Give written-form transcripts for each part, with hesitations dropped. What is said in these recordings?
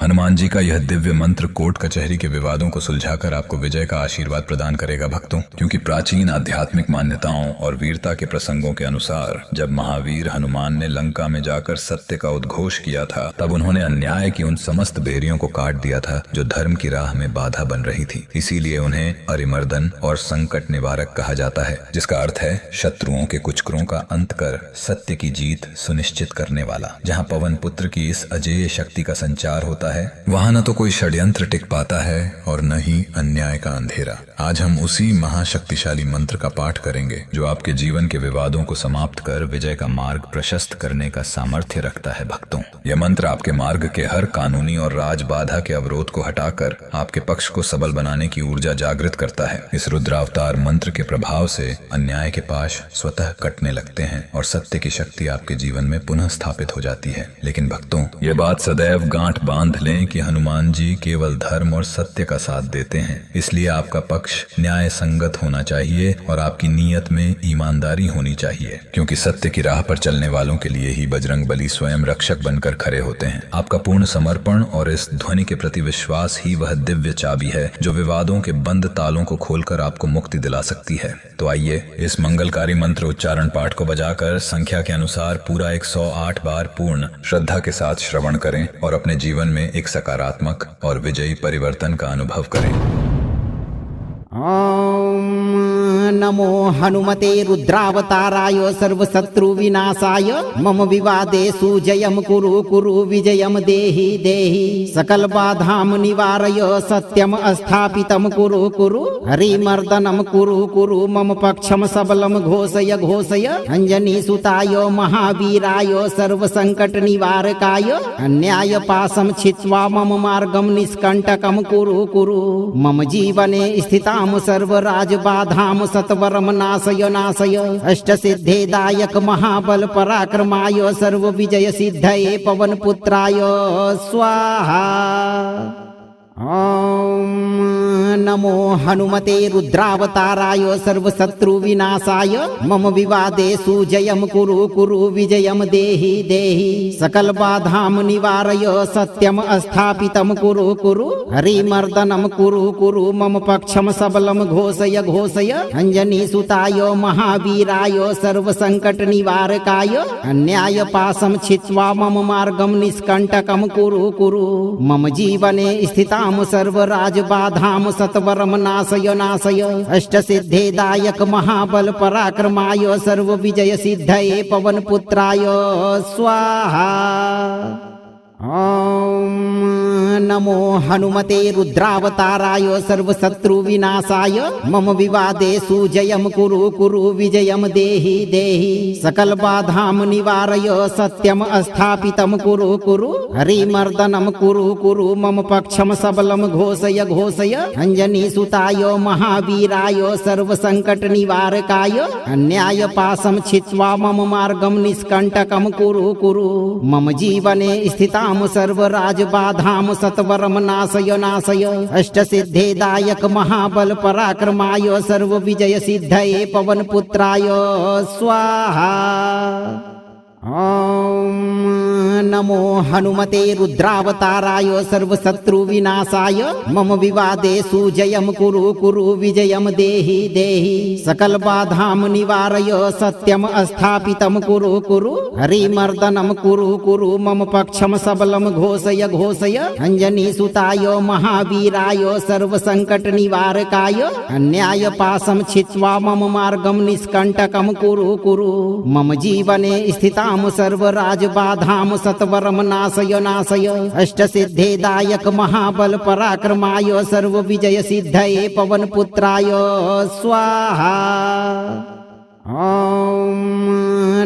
हनुमान जी का यह दिव्य मंत्र कोर्ट कचहरी के विवादों को सुलझाकर आपको विजय का आशीर्वाद प्रदान करेगा भक्तों। क्योंकि प्राचीन आध्यात्मिक मान्यताओं और वीरता के प्रसंगों के अनुसार जब महावीर हनुमान ने लंका में जाकर सत्य का उद्घोष किया था, तब उन्होंने अन्याय की उन समस्त बेरियों को काट दिया था जो धर्म की राह में बाधा बन रही थी। इसीलिए उन्हें अरिमर्दन और संकट निवारक कहा जाता है, जिसका अर्थ है शत्रुओं के कुचक्रों का अंत कर सत्य की जीत सुनिश्चित करने वाला। जहाँ पवन पुत्र की इस अजेय शक्ति का संचार होता है, वहां न तो कोई षड्यंत्र टिक पाता है और न ही अन्याय का अंधेरा। आज हम उसी महाशक्तिशाली मंत्र का पाठ करेंगे जो आपके जीवन के विवादों को समाप्त कर विजय का मार्ग प्रशस्त करने का सामर्थ्य रखता है भक्तों। यह मंत्र आपके मार्ग के हर कानूनी और राज बाधा के अवरोध को हटाकर आपके पक्ष को सबल बनाने की ऊर्जा जागृत करता है। इस रुद्रावतार मंत्र के प्रभाव से अन्याय के पाश स्वतः कटने लगते हैं और सत्य की शक्ति आपके जीवन में पुनः स्थापित हो जाती है। लेकिन भक्तों, ये बात सदैव गांठ बांध लें कि हनुमान जी केवल धर्म और सत्य का साथ देते हैं। इसलिए आपका पक्ष न्याय संगत होना चाहिए और आपकी नीयत में ईमानदारी होनी चाहिए, क्योंकि सत्य की राह पर चलने वालों के लिए ही बजरंग बली स्वयं रक्षक बनकर खड़े होते हैं। आपका पूर्ण समर्पण और इस ध्वनि के प्रति विश्वास ही वह दिव्य चाबी है जो विवादों के बंद तालों को खोलकर आपको मुक्ति दिला सकती है। तो आइए इस मंगलकारी मंत्र उच्चारण पाठ को बजाकर संख्या के अनुसार पूरा 108 बार पूर्ण श्रद्धा के साथ श्रवण करें और अपने जीवन में एक सकारात्मक और विजयी परिवर्तन का अनुभव करें। नमो हनुमते रुद्रावताराय सर्वशत्रु विनाशाय मम विवादेषु जयं कुरु कुरु विजयं देहि देहि सकल बाधां निवारय सत्यम स्थापितं कुरु कुरु हरिमर्दनं कुरु कुरु मम पक्षं सबलं घोषय घोषय अंजनी सुताय महावीराय सर्वसंकट निवारकाय अन्याय पाशं छित्त्वा मम मार्गं निष्कंटकं कुरु कुरु मम जीवने स्थितां सर्वराज बाधां सत्वरम नाशय नाशय अष्टसिद्धेदायक महाबल पराक्रमाय सर्व विजय सिद्धये पवन पुत्राय स्वाहा। नमो हनुमते रुद्रावताराय सर्वशत्रु विनाशाय मम विवादेषु जयं कुरु कुरु विजयं देहि देहि सकल बाधां निवारय सत्यम स्थापितं कुरु कुरु हरिमर्दनं कुरु कुरु मम पक्षं सबलं घोषय घोषय अंजनी सुताय महावीराय सर्वसंकट निवारकाय अन्याय पाशं छित्त्वा मम मार्गं निष्कंटकं कुरु कुरु मम जीवने स्थितां सर्वराज बाधां सत्वरम नाशय नाशय अष्टसिद्धेदायक महाबल पराक्रमाय सर्व विजय सिद्धये पवन पुत्राय स्वाहा। नमो हनुमते रुद्रावताराय सर्वशत्रु विनाशाय मम विवादेषु जयं कुरु कुरु विजयं देहि देहि सकल बाधां निवारय सत्यम स्थापितं कुरु कुरु हरिमर्दनं कुरु कुरु मम पक्षं सबलं घोषय घोषय अंजनी सुताय महावीराय सर्वसंकट निवारकाय अन्याय पाशं छित्त्वा मम मार्गं निष्कंटकं कुरु कुरु मम जीवने स्थितां सर्वराज बाधां सत्वरम नाशय नाशय अष्टसिद्धेदायक महाबल पराक्रमाय सर्व विजय सिद्धये पवन पुत्राय स्वाहा। नमो हनुमते रुद्रावताराय सर्वशत्रु विनाशाय मम विवादेषु जयं कुरु कुरु विजयं देहि देहि सकल बाधां निवारय सत्यम स्थापितं कुरु कुरु हरिमर्दनं कुरु कुरु मम पक्षं सबलं घोषय घोषय अंजनी सुताय महावीराय सर्वसंकट निवारकाय अन्याय पाशं छित्त्वा मम मार्गं निष्कंटकं कुरु कुरु मम जीवने स्थितां सर्वराज बाधां सत्वरम नाशय नाशय अष्टसिद्धेदायक महाबल पराक्रमाय सर्व विजय सिद्धये पवन पुत्राय स्वाहा।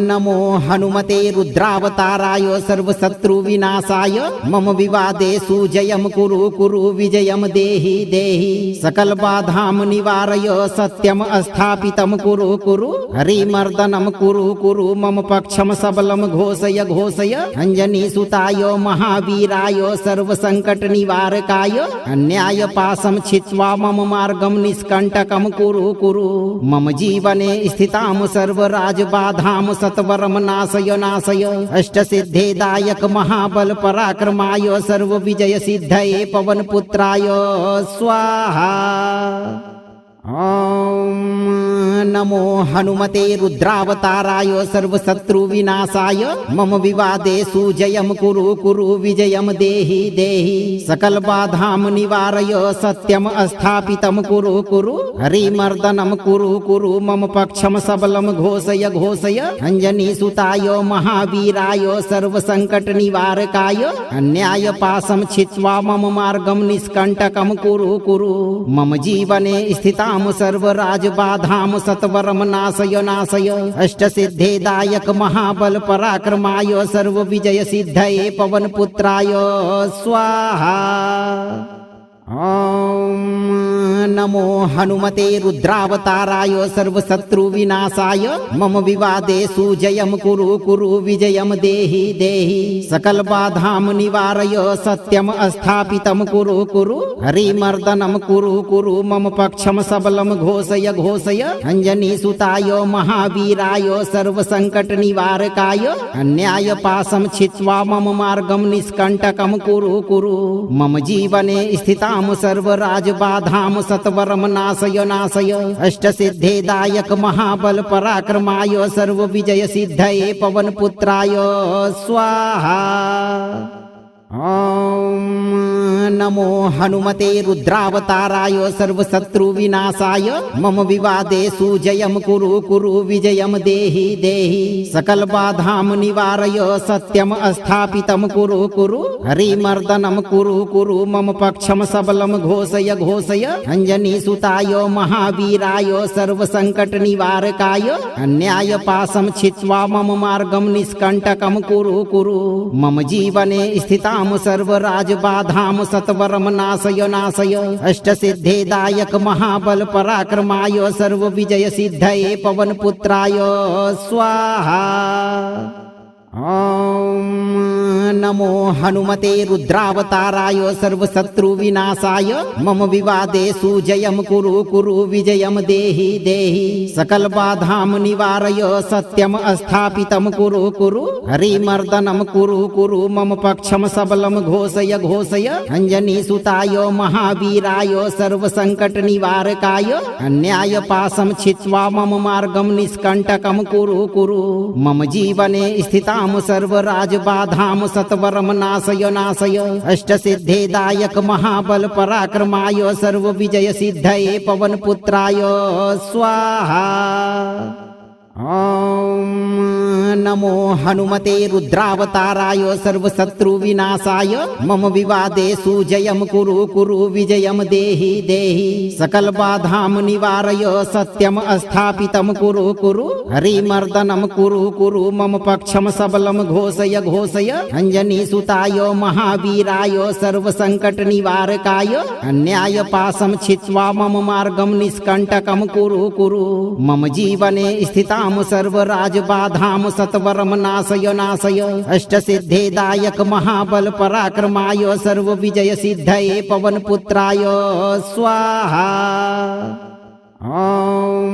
नमो हनुमते रुद्रावताराय सर्वशत्रु विनाशाय मम विवादेषु जयं कुरु कुरु विजयं देहि देहि सकल बाधां निवारय सत्यम स्थापितं कुरु कुरु हरिमर्दनं कुरु कुरु मम पक्षं सबलं घोषय घोषय अंजनी सुताय महावीराय सर्वसंकट निवारकाय अन्याय पाशं छित्त्वा मम मार्गं निष्कंटकं कुरु कुरु मम जीवने स्थितां सर्वराज बाधां सत्वरम नाशय नाशय अष्टसिद्धेदायक महाबल पराक्रमाय सर्व विजय सिद्धये पवन पुत्राय स्वाहा। ॐ नमो हनुमते रुद्रावताराय सर्वशत्रु विनाशाय मम विवादेषु जयं कुरु कुरु विजयं देहि देहि सकल बाधां निवारय सत्यम स्थापितं कुरु कुरु हरिमर्दनं कुरु कुरु मम पक्षं सबलं घोषय घोषय अंजनी सुताय महावीराय सर्व संकट निवारकाय अन्याय पाशं छित्त्वा मम मार्गं निष्कंटकं कुरु कुरु मम जीवने स्थितां सर्वराज बाधाम सत्वरम नाशय नाशय अष्टसिद्धेदायक महाबल पराक्रमाय सर्व विजय सिद्धये पवन पुत्राय स्वाहा। ॐ नमो हनुमते रुद्रावताराय सर्वशत्रु विनाशाय मम विवादेषु जयं कुरु कुरु विजयं देहि देहि सकल बाधां निवारय सत्यम स्थापितं कुरु कुरु हरिमर्दनं कुरु कुरु मम पक्षं सबलं घोषय घोषय अंजनी सुताय महावीराय सर्व संकट निवारकाय अन्याय पाशं छित्त्वा मम मार्गं निष्कंटकं कुरु कुरु मम जीवने स्थितां सर्वराज बाधां सत्वरम नाशय नाशय अष्टसिद्धेदायक महाबल पराक्रमाय सर्व विजय सिद्धये पवन पुत्राय स्वाहा। ॐ नमो हनुमते रुद्रावताराय सर्वशत्रु विनाशाय मम विवादेषु जयं कुरु कुरु विजयं देहि देहि सकल बाधां निवारय सत्यम स्थापितं कुरु कुरु हरिमर्दनं कुरु कुरु मम पक्षं सबलं घोषय घोषय अंजनी सुताय महावीराय सर्व संकट निवारकाय अन्याय पाशं छित्त्वा मम मार्गं निष्कंटकं कुरु कुरु मम जीवने स्थितां सर्वराज बाधां सत्वरम नाशय नाशय अष्टसिद्धेदायक महाबल पराक्रमाय सर्व विजय सिद्धये पवन पुत्राय स्वाहा। ॐ नमो हनुमते रुद्रावताराय सर्वशत्रु विनाशाय मम विवादेषु जयं कुरु कुरु विजयं देहि देहि सकल बाधां निवारय सत्यम स्थापितं कुरु कुरु हरिमर्दनं कुरु कुरु मम पक्षं सबलं घोषय घोषय अंजनी सुताय महावीराय सर्व संकट निवारकाय अन्याय पाशं छित्त्वा मम मार्गं निष्कंटकं कुरु कुरु मम जीवने स्थितां सर्वराज बाधां सत्वरम नाशय नाशय अष्टसिद्धेदायक महाबल पराक्रमाय सर्व विजय सिद्धये पवन पुत्राय स्वाहा। ॐ नमो हनुमते रुद्रावताराय सर्वशत्रु विनाशाय मम विवादेषु जयं कुरु कुरु विजयं देहि देहि सकल बाधां निवारय सत्यम स्थापितं कुरु कुरु हरिमर्दनं कुरु कुरु मम पक्षं सबलं घोषय घोषय अंजनी सुताय महावीराय सर्व संकट निवारकाय अन्याय पाशं छित्त्वा मम मार्गं निष्कंटकं कुरु कुरु मम जीवने स्थितां सर्वराज बाधां सत्वरम नाशय नाशय अष्टसिद्धेदायक महाबल पराक्रमाय सर्व विजय सिद्धये पवन पुत्राय स्वाहा। ॐ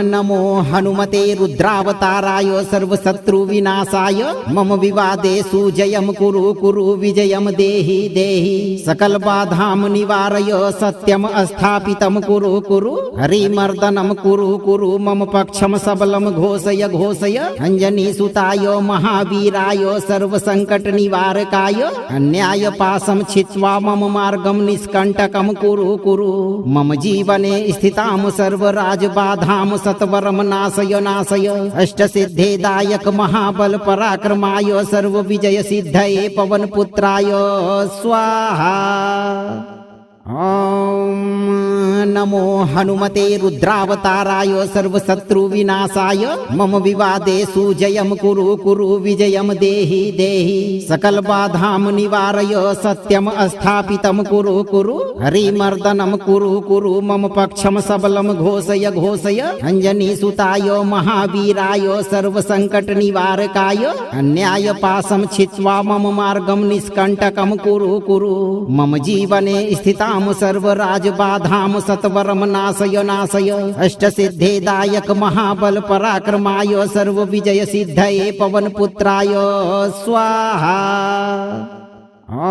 नमो हनुमते रुद्रावताराय सर्वशत्रु विनाशाय मम विवादेषु जयं कुरु कुरु विजयं देहि देहि सकल बाधां निवारय सत्यम स्थापितं कुरु कुरु हरिमर्दनं कुरु कुरु मम पक्षं सबलं घोषय घोषय अंजनी सुताय महावीराय सर्व संकट निवारकाय अन्याय पाशं छित्त्वा मम मार्गं निष्कंटकं कुरु कुरु मम जीवने स्थितां सर्वराज बाधां सत्वरम नाशय नाशय अष्टसिद्धेदायक महाबल पराक्रमाय सर्व विजय सिद्धये पवन पुत्राय स्वाहा। ॐ नमो हनुमते रुद्रावताराय सर्वशत्रु विनाशाय मम विवादेषु जयं कुरु कुरु विजयं देहि देहि सकल बाधां निवारय सत्यम स्थापितं कुरु कुरु हरिमर्दनं कुरु कुरु मम पक्षं सबलं घोषय घोषय अंजनी सुताय महावीराय सर्व संकट निवारकाय अन्याय पाशं छित्त्वा मम मार्गं निष्कंटकं कुरु कुरु मम जीवने स्थितां सर्वराज बाधां सत्वरम नाशय नाशय अष्टसिद्धिदायक महाबल पराक्रमाय सर्व विजय सिद्धये पवन पुत्राय स्वाहा। ॐ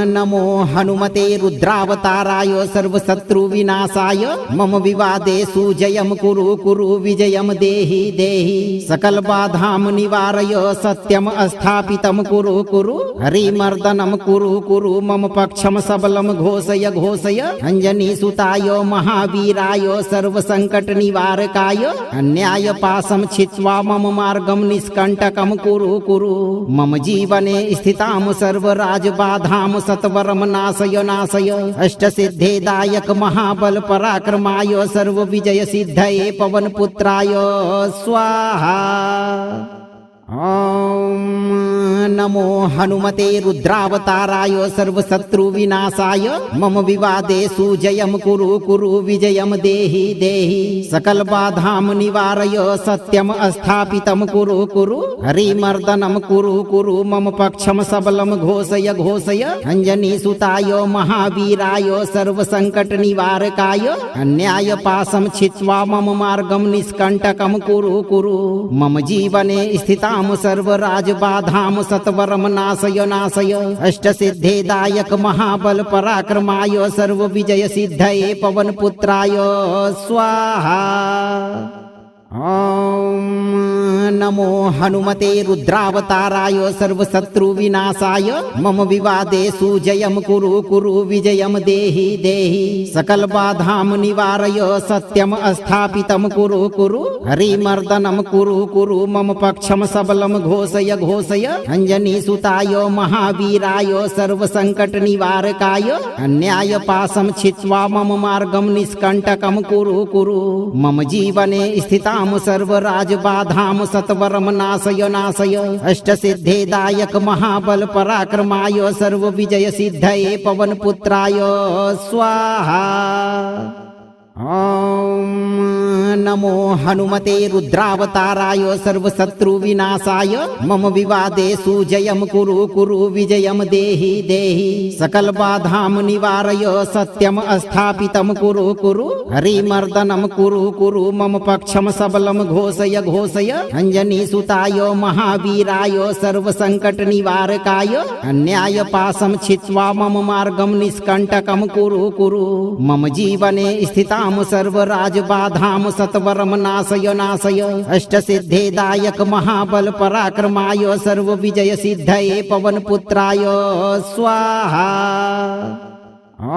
नमो हनुमते रुद्रावताराय सर्वशत्रु विनाशाय मम विवादेषु जयं कुरु कुरु विजयं देहि देहि सकल बाधां निवारय सत्यम स्थापितं कुरु कुरु हरिमर्दनं कुरु कुरु मम पक्षं सबलं घोषय घोषय अंजनी सुताय महावीराय सर्व संकट निवारकाय अन्याय पाशं छित्त्वा मम मार्गं निष्कंटकं कुरु कुरु मम जीवने स्थितां सर्वराज बाधां सत्वरम नाशय नाशय अष्टसिद्धिदायक महाबल पराक्रमाय सर्व विजय सिद्धये पवन पुत्राय स्वाहा। ॐ नमो हनुमते रुद्रावताराय सर्वशत्रु विनाशाय मम विवादेषु जयं कुरु कुरु विजयं देहि देहि सकल बाधां निवारय सत्यम स्थापितं कुरु कुरु हरिमर्दनं कुरु कुरु मम पक्षं सबलं घोषय घोषय अंजनी सुताय महावीराय सर्व संकट निवारकाय अन्याय पाशं छित्त्वा मम मार्गं निष्कंटकं कुरु कुरु मम जीवने स्थितां सर्वराज बाधां सत्वरम नाशय नाशय अष्टसिद्धिदायक महाबल पराक्रमाय सर्व विजय सिद्धये पवन पुत्राय स्वाहा। ॐ नमो हनुमते रुद्रावताराय सर्वशत्रु विनाशाय मम विवादेषु जयं कुरु कुरु विजयं देहि देहि सकल बाधां निवारय सत्यम स्थापितं कुरु कुरु हरिमर्दनं कुरु कुरु मम पक्षं सबलं घोषय घोषय अंजनी सुताय महावीराय सर्व संकट निवारकाय अन्याय पाशं छित्त्वा मम मार्गं निष्कंटकं कुरु कुरु मम जीवने स्थितां सर्वराज बाधां सत्वरम नाशय नाशय अष्टसिद्धिदायक महाबल पराक्रमाय सर्व विजय सिद्धये पवन पुत्राय स्वाहा। ॐ नमो हनुमते रुद्रावताराय सर्वशत्रु विनाशाय मम विवादेषु जयं कुरु कुरु विजयं देहि देहि सकल बाधां निवारय सत्यम स्थापितं कुरु कुरु हरिमर्दनं कुरु कुरु मम पक्षं सबलं घोषय घोषय अंजनी सुताय महावीराय सर्व संकट निवारकाय अन्याय पाशं छित्त्वा मम मार्गं निष्कंटकं कुरु कुरु मम जीवने स्थितां सर्वराज बाधां सत्वरम नाशय नाशय अष्टसिद्धिदायक महाबल पराक्रमाय सर्व विजय सिद्धये पवन पुत्राय स्वाहा। ॐ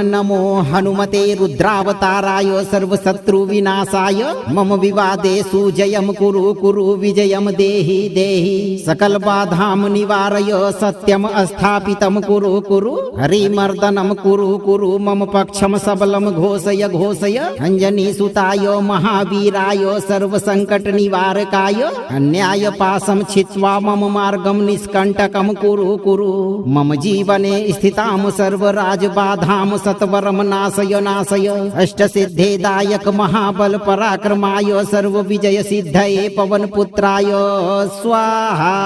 नमो हनुमते रुद्रावताराय सर्वशत्रु विनाशाय मम विवादेषु जयं कुरु कुरु विजयं देहि देहि सकल बाधां निवारय सत्यम स्थापितं कुरु कुरु हरिमर्दनं कुरु कुरु मम पक्षं सबलं घोषय घोषय अंजनी सुताय महावीराय सर्व संकट निवारकाय अन्याय पाशं छित्त्वा मम मार्गं निष्कंटकं कुरु कुरु मम जीवने स्थितां सर्वराज बाधां सत्वरम नाशय नाशय अष्टसिद्धिदायक महाबल पराक्रमाय सर्व विजय सिद्धये पवन पुत्राय स्वाहा।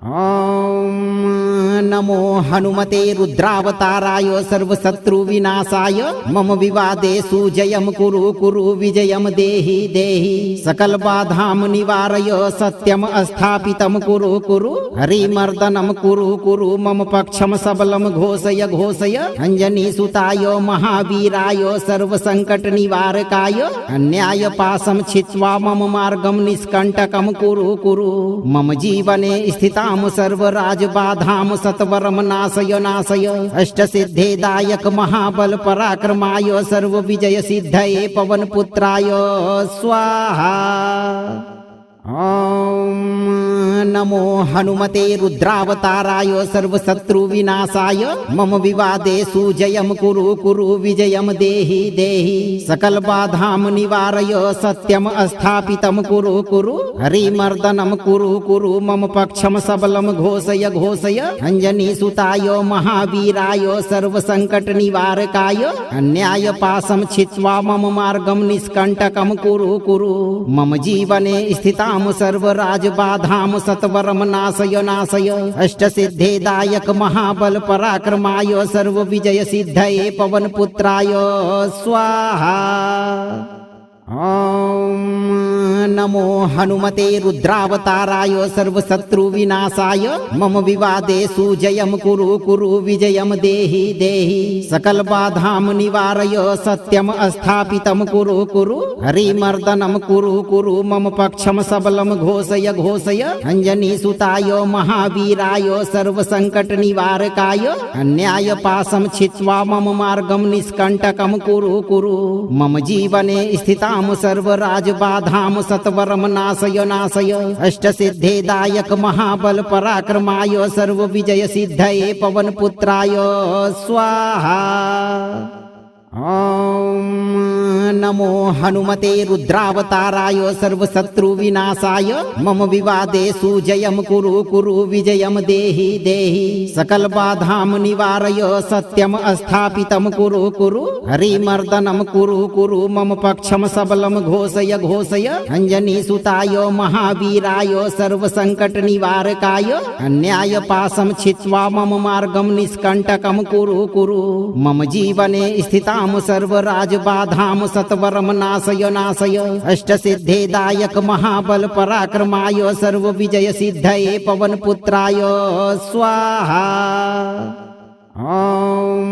ॐ नमो हनुमते रुद्रावताराय सर्वशत्रु विनाशाय मम विवादेषु जयं कुरु कुरु विजयं देहि देहि सकल बाधां निवारय सत्यम स्थापितं कुरु कुरु हरिमर्दनं कुरु कुरु मम पक्षं सबलं घोषय घोषय अंजनी सुताय महावीराय सर्व संकट निवारकाय अन्याय पाशं छित्त्वा मम मार्गं निष्कंटकं कुरु कुरु मम जीवने स्थितां सर्वराज बाधां सत्वरम नाशय नाशय अष्टसिद्धिदायक महाबल पराक्रमाय सर्व विजय सिद्धये पवन पुत्राय स्वाहा। ॐ नमो हनुमते रुद्रावताराय सर्वशत्रु विनाशाय मम विवादेषु जयं कुरु कुरु विजयं देहि देहि सकल बाधां निवारय सत्यम स्थापितं कुरु कुरु हरिमर्दनं कुरु कुरु मम पक्षं सबलं घोषय घोषय अंजनी सुताय महावीराय सर्व संकट निवारकाय अन्याय पाशं छित्त्वा मम मार्गं निष्कंटकं कुरु कुरु मम जीवने स्थितां सर्वराज बाधां सत सत्वरम नाशय नाशय अष्टसिद्धिदायक महाबल पराक्रमाय सर्व विजय सिद्धये पवन पुत्राय स्वाहा। ओम नमो हनुमते रुद्रावताराय सर्वशत्रु विनाशाय मम विवादेषु जयं कुरु कुरु विजयं देहि देहि सकल बाधां निवारय सत्यम स्थापितं कुरु कुरु हरिमर्दनं कुरु कुरु मम पक्षं सबलं घोषय घोषय अंजनी सुताय महावीराय सर्व संकट निवारकाय अन्याय पाशं छित्त्वा मम मार्गं निष्कंटकं कुरु कुरु मम जीवने स्थितां सर्वराज बाधां सत्वरम नाशय नाशय अष्टसिद्धिदायक महाबल पराक्रमाय सर्व विजय सिद्धये पवन पुत्राय स्वाहा। ओम नमो हनुमते रुद्रावताराय सर्वशत्रु विनाशाय मम विवादेषु जयं कुरु कुरु विजयं देहि देहि सकल बाधां निवारय सत्यम स्थापितं कुरु कुरु हरिमर्दनं कुरु कुरु मम पक्षं सबलं घोषय घोषय अंजनी सुताय महावीराय सर्व संकट निवारकाय अन्याय पाशं छित्त्वा मम मार्गं निष्कंटकं कुरु कुरु मम जीवने स्थितां सर्वराज बाधां सत्वरम नाशय नाशय अष्टसिद्धिदायक महाबल पराक्रमाय सर्व विजय सिद्धये पवन पुत्राय स्वाहा। ओम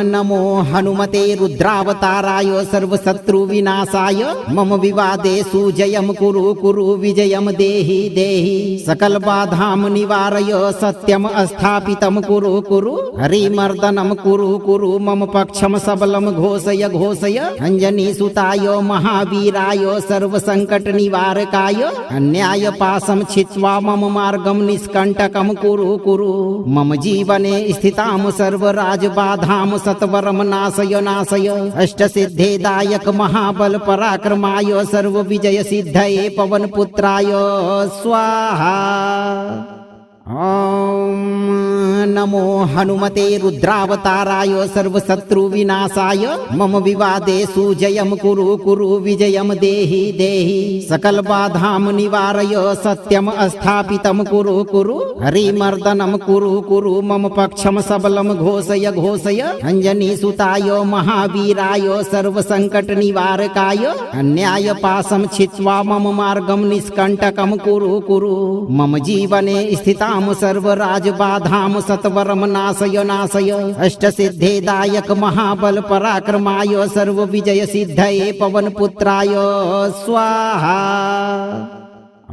नमो हनुमते रुद्रावताराय सर्वशत्रु विनाशाय मम विवादेषु जयं कुरु कुरु विजयं देहि देहि सकल बाधां निवारय सत्यम स्थापितं कुरु कुरु हरिमर्दनं कुरु कुरु मम पक्षं सबलं घोषय घोषय अंजनी सुताय महावीराय सर्व संकट निवारकाय अन्याय पाशं छित्त्वा मम मार्गं निष्कंटकं कुरु कुरु मम जीवने स्थितां सर्वराज बाधां सत्वरम नाशय नाशय अष्टसिद्धिदायक महाबल पराक्रमाय सर्व विजय सिद्धये पवन पुत्राय स्वाहा। ओम नमो हनुमते रुद्रावताराय सर्वशत्रु विनाशाय मम विवादेषु जयं कुरु कुरु विजयं देहि देहि सकल बाधां निवारय सत्यम स्थापितं कुरु कुरु हरिमर्दनं कुरु कुरु मम पक्षं सबलं घोषय घोषय अंजनी सुताय महावीराय सर्व संकट निवारकाय अन्याय पाशं छित्त्वा मम मार्गं निष्कंटकं कुरु कुरु मम जीवने स्थितां सर्वराज बाधां सत्वरम नाशय नाशय अष्टसिद्धिदायक महाबल पराक्रमाय सर्व विजय सिद्धये पवन पुत्राय स्वाहा।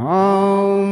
ओम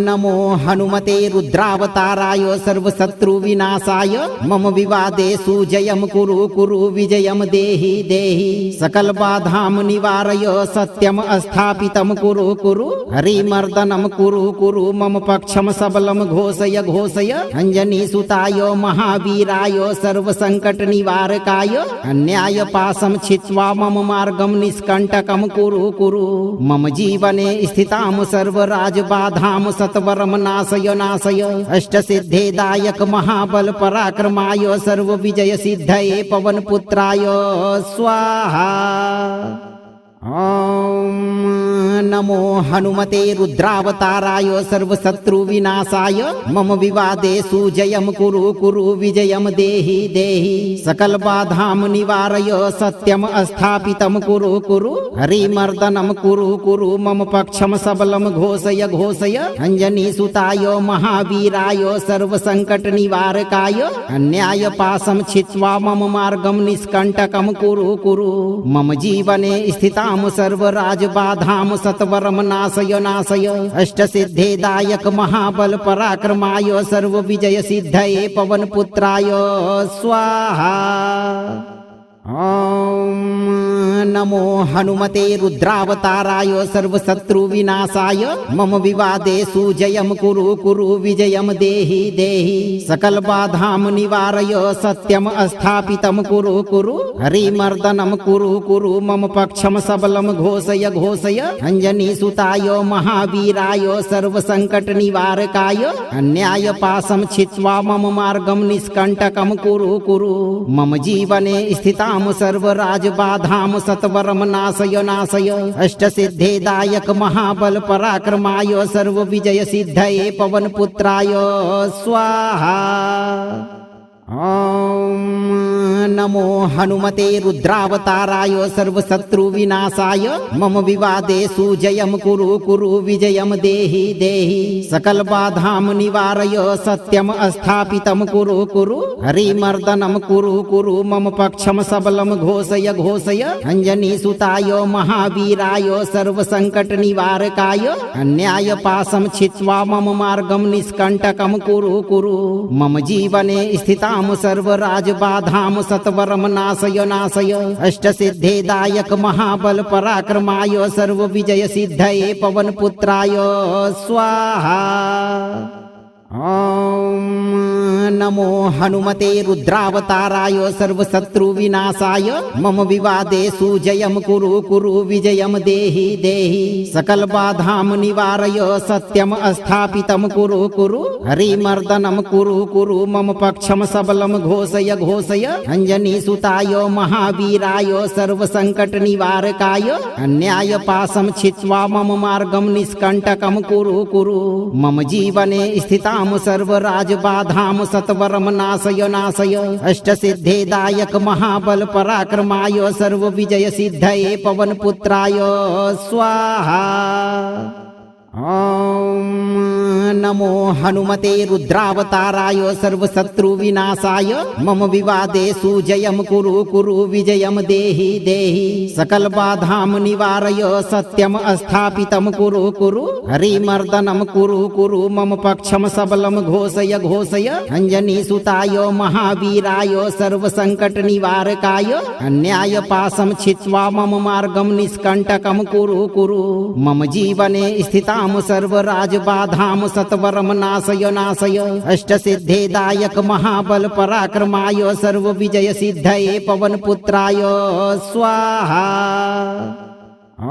नमो हनुमते रुद्रावताराय सर्वशत्रु विनाशाय मम विवादेषु जयं कुरु कुरु विजयं देहि देहि सकल बाधां निवारय सत्यम स्थापितं कुरु कुरु हरिमर्दनं कुरु कुरु मम पक्षं सबलं घोषय घोषय अंजनी सुताय महावीराय सर्व संकट निवारकाय अन्याय पाशं छित्त्वा मम मार्गं निष्कंटकं कुरु कुरु मम जीवने स्थितां सर्वराज बाधां सत्वरम नाशय नाशय अष्टसिद्धिदायक महाबल पराक्रमाय सर्व विजय सिद्धये पवन पुत्राय स्वाहा। ओम नमो हनुमते रुद्रावताराय सर्वशत्रु विनाशाय मम विवादेषु जयं कुरु कुरु विजयं देहि देहि सकल बाधां निवारय सत्यम स्थापितं कुरु कुरु हरिमर्दनं कुरु कुरु मम पक्षं सबलं घोषय घोषय अंजनी सुताय महावीराय सर्व संकट निवारकाय अन्याय पाशं छित्त्वा मम मार्गं निष्कंटकं कुरु कुरु मम जीवने स्थितां सर्वराज बाधां सत्वरम नाशय नाशय अष्टसिद्धिदायक महाबल पराक्रमाय सर्व विजय सिद्धये पवन पुत्राय स्वाहा। ओम नमो हनुमते रुद्रावताराय सर्वशत्रु विनाशाय मम विवादेषु जयं कुरु कुरु विजयं देहि देहि सकल बाधां निवारय सत्यम स्थापितं कुरु कुरु हरिमर्दनं कुरु कुरु मम पक्षं सबलं घोषय घोषय अंजनी सुताय महावीराय सर्व संकट निवारकाय अन्याय पाशं छित्त्वा मम मार्गं निष्कंटकं कुरु कुरु मम जीवने स्थितां सर्वराज बाधां सत्वरं नाशय नाशय अष्टसिद्धेदायक महाबल पराक्रमाय सर्वविजय सिद्धये पवनपुत्राय स्वाहा। ॐ नमो हनुमते रुद्रावताराय सर्वशत्रुविनाशाय मम विवादेषु जयं कुरु कुरु विजयं देहि देहि सकलबाधां निवारय सत्यं स्थापितं कुरु कुरु हरिमर्दनं कुरु कुरु मम पक्षं सबलं घोषय घोषय अंजनीसुताय महावीराय सर्वसङ्कटनिवारकाय अन्यायपाशं छित्त्वा मम मार्गं निष्कण्टकं कुरु कुरु मम जीवने स्थितां सर्वराजबाधां सत्वरं नाशय नाशय अष्टसिद्धेदायक महाबल पराक्रमाय सर्वविजय सिद्धये पवनपुत्राय स्वाहा। ॐ नमो हनुमते रुद्रावताराय सर्वशत्रुविनाशाय मम विवादेषु जयं कुरु कुरु विजयं देहि देहि सकलबाधां निवारय सत्यं स्थापितं कुरु कुरु हरिमर्दनं कुरु कुरु मम पक्षं सबलं घोषय घोषय अंजनीसुताय महावीराय सर्वसङ्कटनिवारकाय अन्यायपाशं छित्त्वा मम मार्गं निष्कण्टकं कुरु कुरु मम जीवने स्थितां सर्वराजबाधां सत्वरं नाशय नाशय अष्टसिद्धेदायक महाबल पराक्रमाय सर्वविजय सिद्धये पवनपुत्राय स्वाहा। ॐ नमो हनुमते रुद्रावताराय सर्वशत्रुविनाशाय मम विवादेषु जयं कुरु कुरु विजयं देहि देहि सकलबाधां निवारय सत्यं स्थापितं कुरु कुरु हरिमर्दनं कुरु कुरु मम पक्षं सबलं घोषय घोषय अंजनीसुताय महावीराय सर्वसङ्कटनिवारकाय अन्यायपाशं छित्त्वा मम मार्गं निष्कण्टकं कुरु कुरु मम जीवने स्थितां सर्वराजबाधां सत्वरं नाशय नाशय अष्टसिद्धेदायक महाबल पराक्रमाय सर्वविजय सिद्धये पवनपुत्राय स्वाहा। ॐ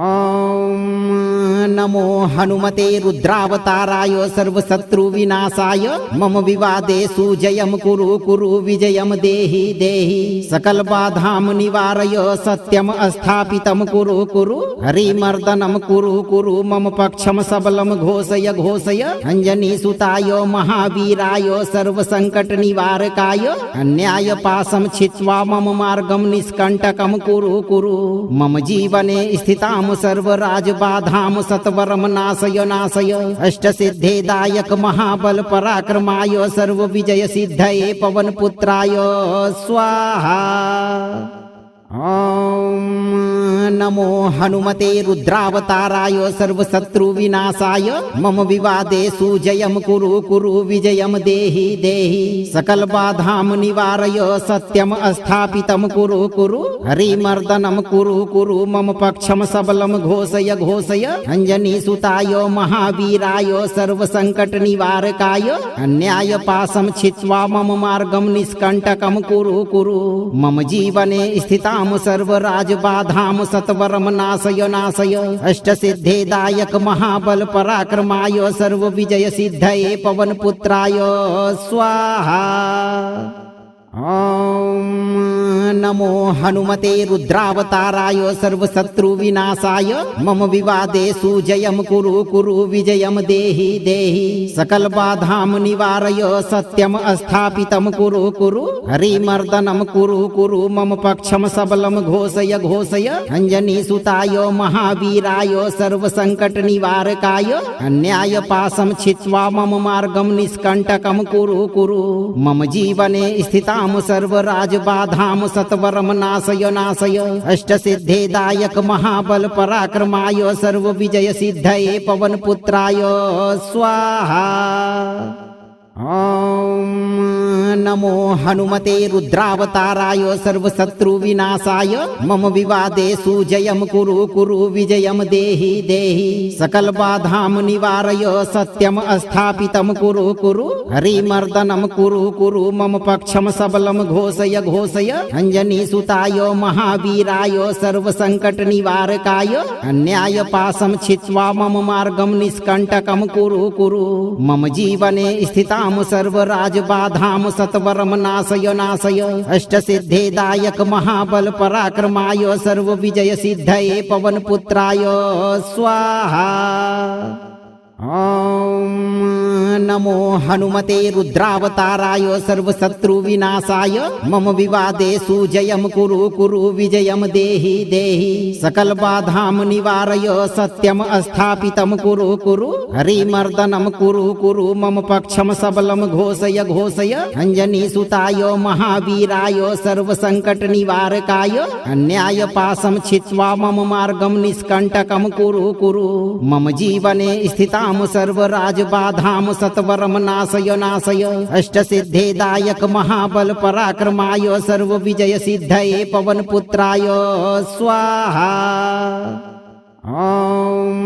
नमो हनुमते रुद्रावताराय सर्वशत्रुविनाशाय मम विवादेषु जयं कुरु कुरु विजयं देहि देहि सकलबाधां निवारय सत्यं स्थापितं कुरु कुरु हरिमर्दनं कुरु कुरु मम पक्षं सबलं घोषय घोषय अंजनीसुताय महावीराय सर्वसङ्कटनिवारकाय अन्यायपाशं छित्त्वा मम मार्गं निष्कण्टकं कुरु कुरु मम जीवने स्थितां सर्वराजबाधां सत्वरं नाशय नाशय अष्टसिद्धेदायक महाबल पराक्रमाय सर्वविजय सिद्धये पवनपुत्राय स्वाहा। ॐ नमो हनुमते रुद्रावताराय सर्वशत्रुविनाशाय मम विवादेषु जयं कुरु कुरु विजयं देहि देहि सकलबाधां निवारय सत्यं स्थापितं कुरु कुरु हरिमर्दनं कुरु कुरु मम पक्षं सबलं घोषय घोषय अंजनीसुताय महावीराय सर्वसङ्कटनिवारकाय अन्यायपाशं छित्त्वा मम मार्गं निष्कण्टकं कुरु कुरु मम जीवने स्थितां सर्वराजबाधां सत्वरं नाशय नाशय अष्टसिद्धेदायक महाबल पराक्रमाय सर्वविजय सिद्धये पवनपुत्राय स्वाहा। ॐ नमो हनुमते रुद्रावताराय सर्वशत्रुविनाशाय मम विवादेषु जयं कुरु कुरु विजयं देहि देहि सकलबाधां निवारय सत्यं स्थापितं कुरु कुरु हरिमर्दनं कुरु कुरु मम पक्षं सबलं घोषय घोषय अंजनीसुताय महावीराय सर्वसङ्कटनिवारकाय अन्यायपाशं छित्त्वा मम मार्गं निष्कण्टकं कुरु कुरु मम जीवने स्थितां सर्वराजबाधां सत्वरं नाशय नाशय अष्टसिद्धेदायक महाबल पराक्रमाय सर्वविजय सिद्धये पवनपुत्राय स्वाहा। ॐ नमो हनुमते रुद्रावताराय सर्वशत्रुविनाशाय मम विवादेषु जयं कुरु कुरु विजयं देहि देहि सकलबाधां निवारय सत्यं स्थापितं कुरु कुरु हरिमर्दनं कुरु कुरु मम पक्षं सबलं घोषय घोषय अंजनीसुताय महावीराय सर्वसङ्कटनिवारकाय अन्यायपाशं छित्त्वा मम मार्गं निष्कण्टकं कुरु कुरु मम जीवने स्थितां सर्वराजबाधां सत्वरम नाशय नाशय अष्टसिद्धेदायक महाबल पराक्रमाय सर्व विजय सिद्धये पवन पुत्राय स्वाहा। ओम नमो हनुमते रुद्रावताराय सर्वशत्रु विनाशाय मम विवादेषु जयं कुरु कुरु विजयं देहि देहि सकल बाधां निवारय सत्यम स्थापितं कुरु कुरु हरिमर्दनं कुरु कुरु मम पक्षं सबलं घोषय घोषय अंजनी सुताय महावीराय सर्व संकट निवारकाय अन्याय पाशं छित्त्वा मम मार्गं निष्कंटकं कुरु कुरु मम जीवने स्थितां सर्वराज बाधां सत्वरम नाशय नाशय अष्टसिद्धेदायक महाबल पराक्रमाय सर्व विजय सिद्धये पवन पुत्राय स्वाहा। ओम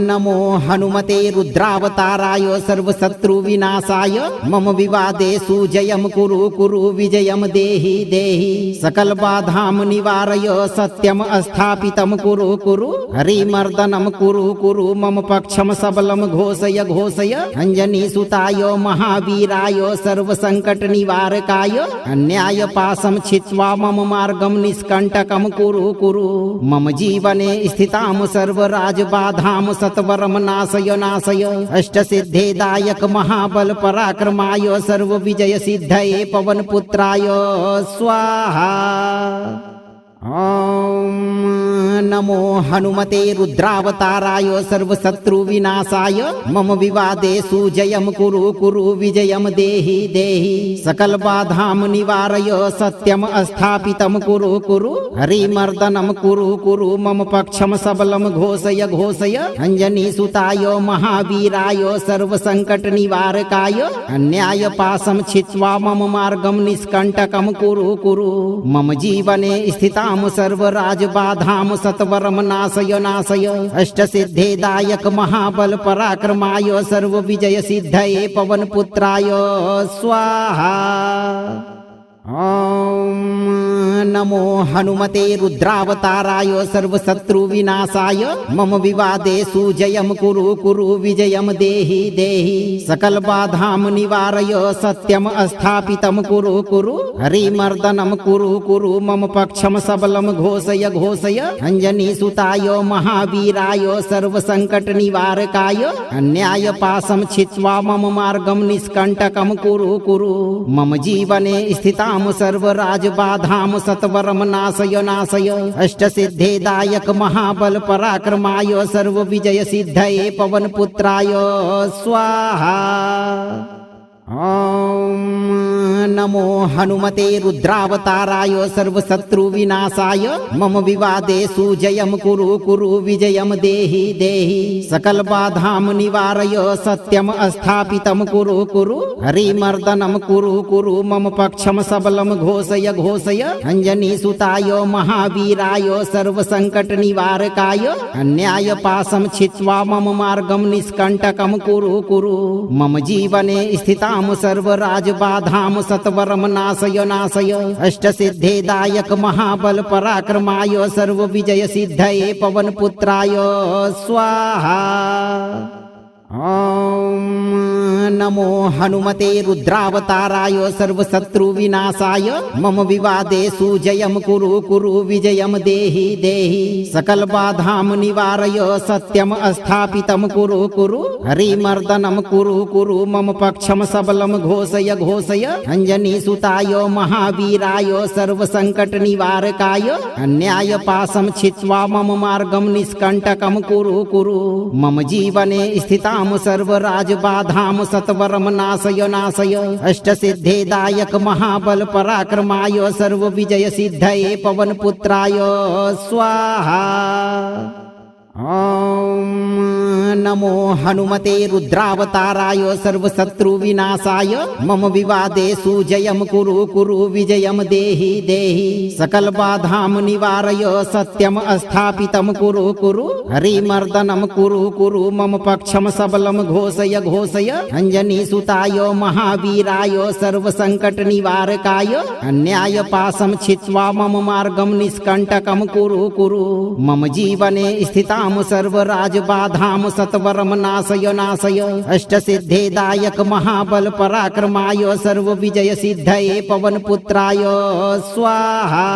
नमो हनुमते रुद्रावताराय सर्वशत्रु विनाशाय मम विवादेषु जयं कुरु कुरु विजयं देहि देहि सकल बाधां निवारय सत्यम स्थापितं कुरु कुरु हरिमर्दनं कुरु कुरु मम पक्षं सबलं घोषय घोषय अंजनी सुताय महावीराय सर्व संकट निवारकाय अन्याय पाशं छित्त्वा मम मार्गं निष्कंटकं कुरु कुरु मम जीवने स्थितां सर्वराज बाधां सत्वरम नाशय नाशय अष्टसिद्धेदायक महाबल पराक्रमाय सर्व विजय सिद्धये पवन पुत्राय स्वाहा। ओम नमो हनुमते रुद्रावताराय सर्वशत्रु विनाशाय मम विवादेषु जयं कुरु कुरु विजयं देहि देहि सकल बाधां निवारय सत्यम स्थापितं कुरु कुरु हरिमर्दनं कुरु कुरु मम पक्षं सबलं घोषय घोषय अंजनी सुताय महावीराय सर्व संकट निवारकाय अन्याय पाशं छित्त्वा मम मार्गं निष्कंटकं कुरु कुरु मम जीवने स्थितां सर्वराज बाधां सत्वरम नाशय नाशय अष्टसिद्धेदायक महाबल पराक्रमाय सर्व विजय सिद्धये पवन पुत्राय स्वाहा। ओम नमो हनुमते रुद्रावताराय सर्वशत्रु विनाशाय मम विवादेषु जयं कुरु कुरु विजयं देहि देहि सकल बाधां निवारय सत्यम स्थापितं कुरु कुरु हरिमर्दनं कुरु कुरु मम पक्षं सबलं घोषय घोषय अंजनी सुताय महावीराय सर्व संकट निवारकाय अन्याय पाशं छित्त्वा मम मार्गं निष्कंटकं कुरु कुरु मम जीवने स्थितां सर्वराज बाधां सत्वरम नाशय नाशय अष्टसिद्धेदायक महाबल पराक्रमाय सर्व विजय सिद्धये पवन पुत्राय स्वाहा। ओम नमो हनुमते रुद्रावताराय सर्वशत्रु विनाशाय मम विवादेषु जयं कुरु कुरु विजयं देहि देहि सकल बाधां निवारय सत्यम स्थापितं कुरु कुरु हरिमर्दनं कुरु कुरु मम पक्षं सबलं घोषय घोषय अंजनी सुताय महावीराय सर्व संकट निवारकाय अन्याय पाशं छित्त्वा मम मार्गं निष्कंटकं कुरु कुरु मम जीवने स्थितां सर्वराज बाधां सत्वरम नाशय नाशय अष्टसिद्धेदायक महाबल पराक्रमाय सर्व विजय सिद्धये पवन पुत्राय स्वाहा। ओम नमो हनुमते रुद्रावताराय सर्वशत्रु विनाशाय मम विवादेषु जयं कुरु कुरु विजयं देहि देहि सकल बाधां निवारय सत्यम स्थापितं कुरु कुरु हरिमर्दनं कुरु कुरु मम पक्षं सबलं घोषय घोषय अंजनी सुताय महावीराय सर्व संकट निवारकाय अन्याय पाशं छित्त्वा मम मार्गं निष्कंटकं कुरु कुरु मम जीवने स्थितां सर्वराज बाधां सत्वरम नाशय नाशय अष्टसिद्धेदायक महाबल पराक्रमाय सर्व विजय सिद्धये पवन पुत्राय स्वाहा। ओम नमो हनुमते रुद्रावताराय सर्वशत्रु विनाशाय मम विवादेषु जयं कुरु कुरु विजयं देहि देहि सकल बाधां निवारय सत्यम स्थापितं कुरु कुरु हरिमर्दनं कुरु कुरु मम पक्षं सबलं घोषय घोषय अंजनी सुताय महावीराय सर्व संकट निवारकाय अन्याय पाशं छित्त्वा मम मार्गं निष्कंटकं कुरु कुरु मम जीवने स्थितां सर्वराज बाधां सत्वरम नाशय नाशय अष्टसिद्धिदायक महाबल पराक्रमाय सर्व विजय सिद्धये पवन पुत्राय स्वाहा।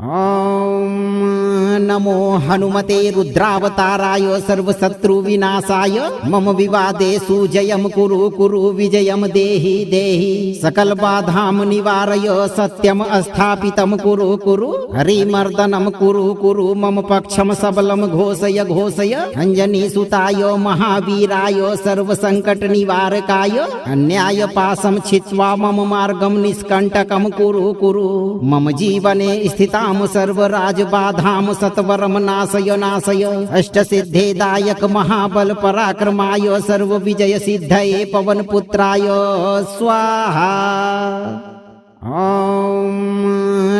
ॐ नमो हनुमते रुद्रावताराय सर्वशत्रु विनाशाय मम विवादेषु जयं कुरु कुरु विजयं देहि देहि सकल बाधां निवारय सत्यम स्थापितं कुरु कुरु हरिमर्दनं कुरु कुरु मम पक्षं सबलं घोषय घोषय अंजनी सुताय महावीराय सर्व संकट निवारकाय अन्याय पाशं छित्त्वा मम मार्गं निष्कंटकं कुरु कुरु मम जीवने स्थितां सर्वराज बाधां सत्वरम नाशय नाशय अष्टसिद्धिदायक महाबल पराक्रमाय सर्व विजय सिद्धये पवन पुत्राय स्वाहा। ॐ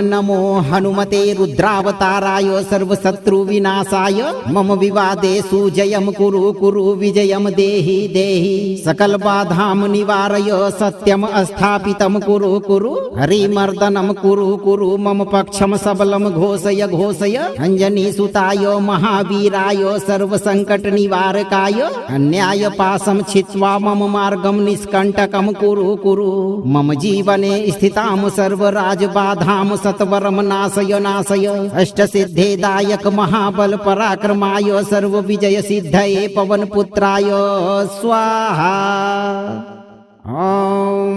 नमो हनुमते रुद्रावताराय सर्वशत्रु विनाशाय मम विवादेषु जयं कुरु कुरु विजयं देहि देहि सकल बाधां निवारय सत्यम स्थापितं कुरु कुरु हरिमर्दनं कुरु कुरु मम पक्षं सबलं घोषय घोषय अंजनी सुताय महावीराय सर्व संकट निवारकाय अन्याय पाशं छित्त्वा मम मार्गं निष्कंटकं कुरु कुरु मम जीवने स्थितां सर्वराज बाधां सत्वरम नाशय नाशय अष्टसिद्धिदायक महाबल पराक्रमाय सर्व विजय सिद्धये पवन पुत्राय स्वाहा। ॐ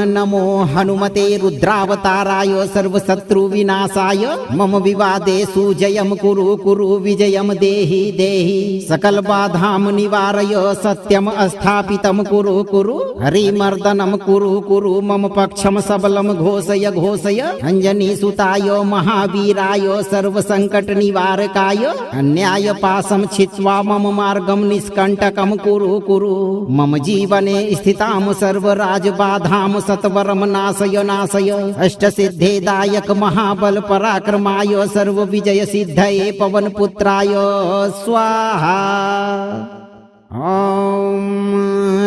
नमो हनुमते रुद्रावताराय सर्वशत्रु विनाशाय मम विवादेषु जयं कुरु कुरु विजयं देहि देहि सकल बाधां निवारय सत्यम स्थापितं कुरु कुरु हरिमर्दनं कुरु कुरु मम पक्षं सबलं घोषय घोषय अंजनी सुताय महावीराय सर्व संकट निवारकाय अन्याय पाशं छित्त्वा मम मार्गं निष्कंटकं कुरु कुरु मम जीवने स्थितां सर्वराज बाधां सत्वरम नाशय नाशय अष्टसिद्धिदायक महाबल पराक्रमाय सर्व विजय सिद्धये पवन पुत्राय स्वाहा। ॐ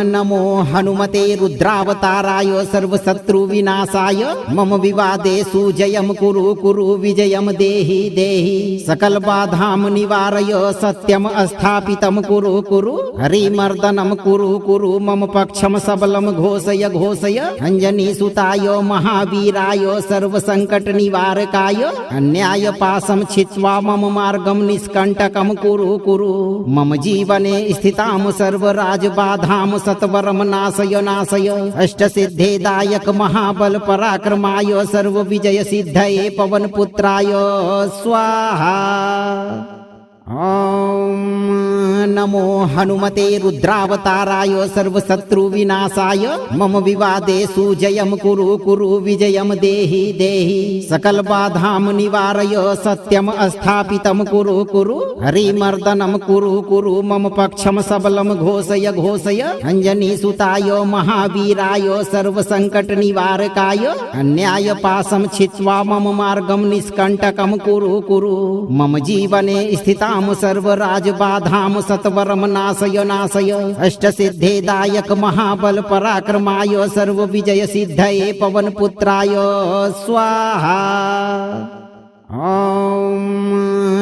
नमो हनुमते रुद्रावताराय सर्वशत्रु विनाशाय मम विवादेषु जयं कुरु कुरु विजयं देहि देहि सकल बाधां निवारय सत्यम स्थापितं कुरु कुरु हरिमर्दनं कुरु कुरु मम पक्षं सबलं घोषय घोषय अंजनी सुताय महावीराय सर्व संकट निवारकाय अन्याय पाशं छित्त्वा मम मार्गं निष्कंटकं कुरु कुरु मम जीवने स्थितां सर्वराज बाधां सत्वरम नाशय नाशय अष्टसिद्धिदायक महाबल पराक्रमाय सर्व विजय सिद्धये पवन पुत्राय स्वाहा। ॐ नमो हनुमते रुद्रावताराय सर्वशत्रु विनाशाय मम विवादेषु जयं कुरु कुरु विजयं देहि देहि सकल बाधां निवारय सत्यम स्थापितं कुरु कुरु हरिमर्दनं कुरु कुरु मम पक्षं सबलं घोषय घोषय अंजनी सुताय महावीराय सर्व संकट निवारकाय अन्याय पाशं छित्त्वा मम मार्गं निष्कंटकं कुरु कुरु मम जीवने स्थितां सर्वराज बाधां सत्वरम नाशय नाशय अष्टसिद्धिदायक महाबल पराक्रमाय सर्व विजय सिद्धये पवन पुत्राय स्वाहा। ॐ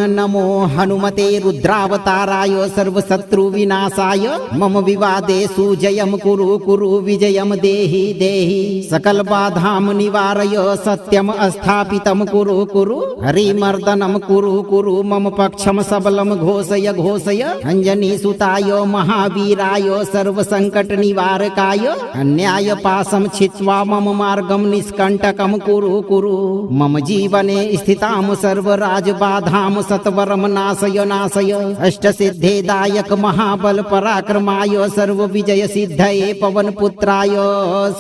नमो हनुमते रुद्रावताराय सर्वशत्रु विनाशाय मम विवादेषु जयं कुरु कुरु विजयं देहि देहि सकल बाधां निवारय सत्यम स्थापितं कुरु कुरु हरिमर्दनं कुरु कुरु मम पक्षं सबलं घोषय घोषय अंजनी सुताय महावीराय सर्व संकट निवारकाय अन्याय पाशं छित्त्वा मम मार्गं निष्कंटकं कुरु कुरु मम जीवने स्थितां सर्वराज बाधां सत्वरम नाशय नाशय अष्टसिद्धिदायक महाबल पराक्रमाय सर्व विजय सिद्धये पवन पुत्राय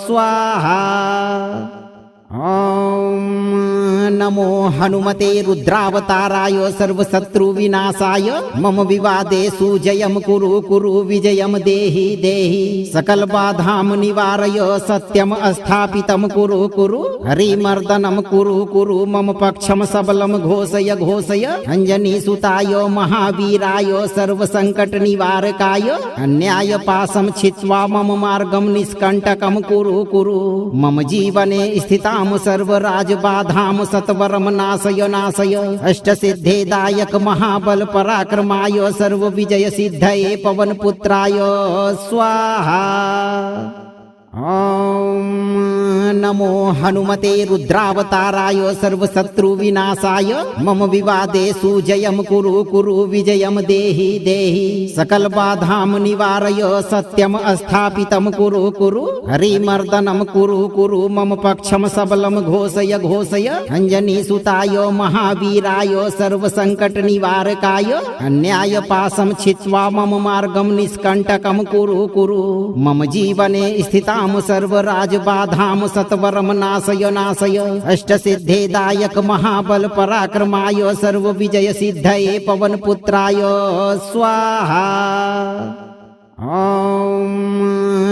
स्वाहा। ॐ नमो हनुमते रुद्रावताराय सर्वशत्रु विनाशाय मम विवादेषु जयं कुरु कुरु विजयं देहि देहि सकल बाधां निवारय सत्यम स्थापितं कुरु कुरु हरिमर्दनं कुरु कुरु मम पक्षं सबलं घोषय घोषय अंजनी सुताय महावीराय सर्व संकट निवारकाय अन्याय पाशं छित्त्वा मम मार्गं निष्कंटकं कुरु कुरु मम जीवने स्थितां सर्वराज बाधां सत्वरं नाशय नाशय अष्टसिद्धिदायक महाबल पराक्रमाय सर्वविजय सिद्धये पवनपुत्राय स्वाहा। ॐ नमो हनुमते रुद्रावताराय सर्वशत्रुविनाशाय मम विवादेषु जयं कुरु कुरु विजयं देहि देहि सकलबाधां निवारय सत्यं स्थापितं कुरु कुरु हरिमर्दनं कुरु कुरु मम पक्षं सबलं घोषय घोषय अंजनीसुताय महावीराय सर्वसङ्कटनिवारकाय अन्यायपाशं छित्त्वा मम मार्गं निष्कण्टकं कुरु कुरु मम जीवने स्थितां सर्वराजबाधां सत्वरं नाशय नाशय अष्टसिद्धिदायक महाबल पराक्रमाय सर्वविजय सिद्धये पवनपुत्राय स्वाहा। ॐ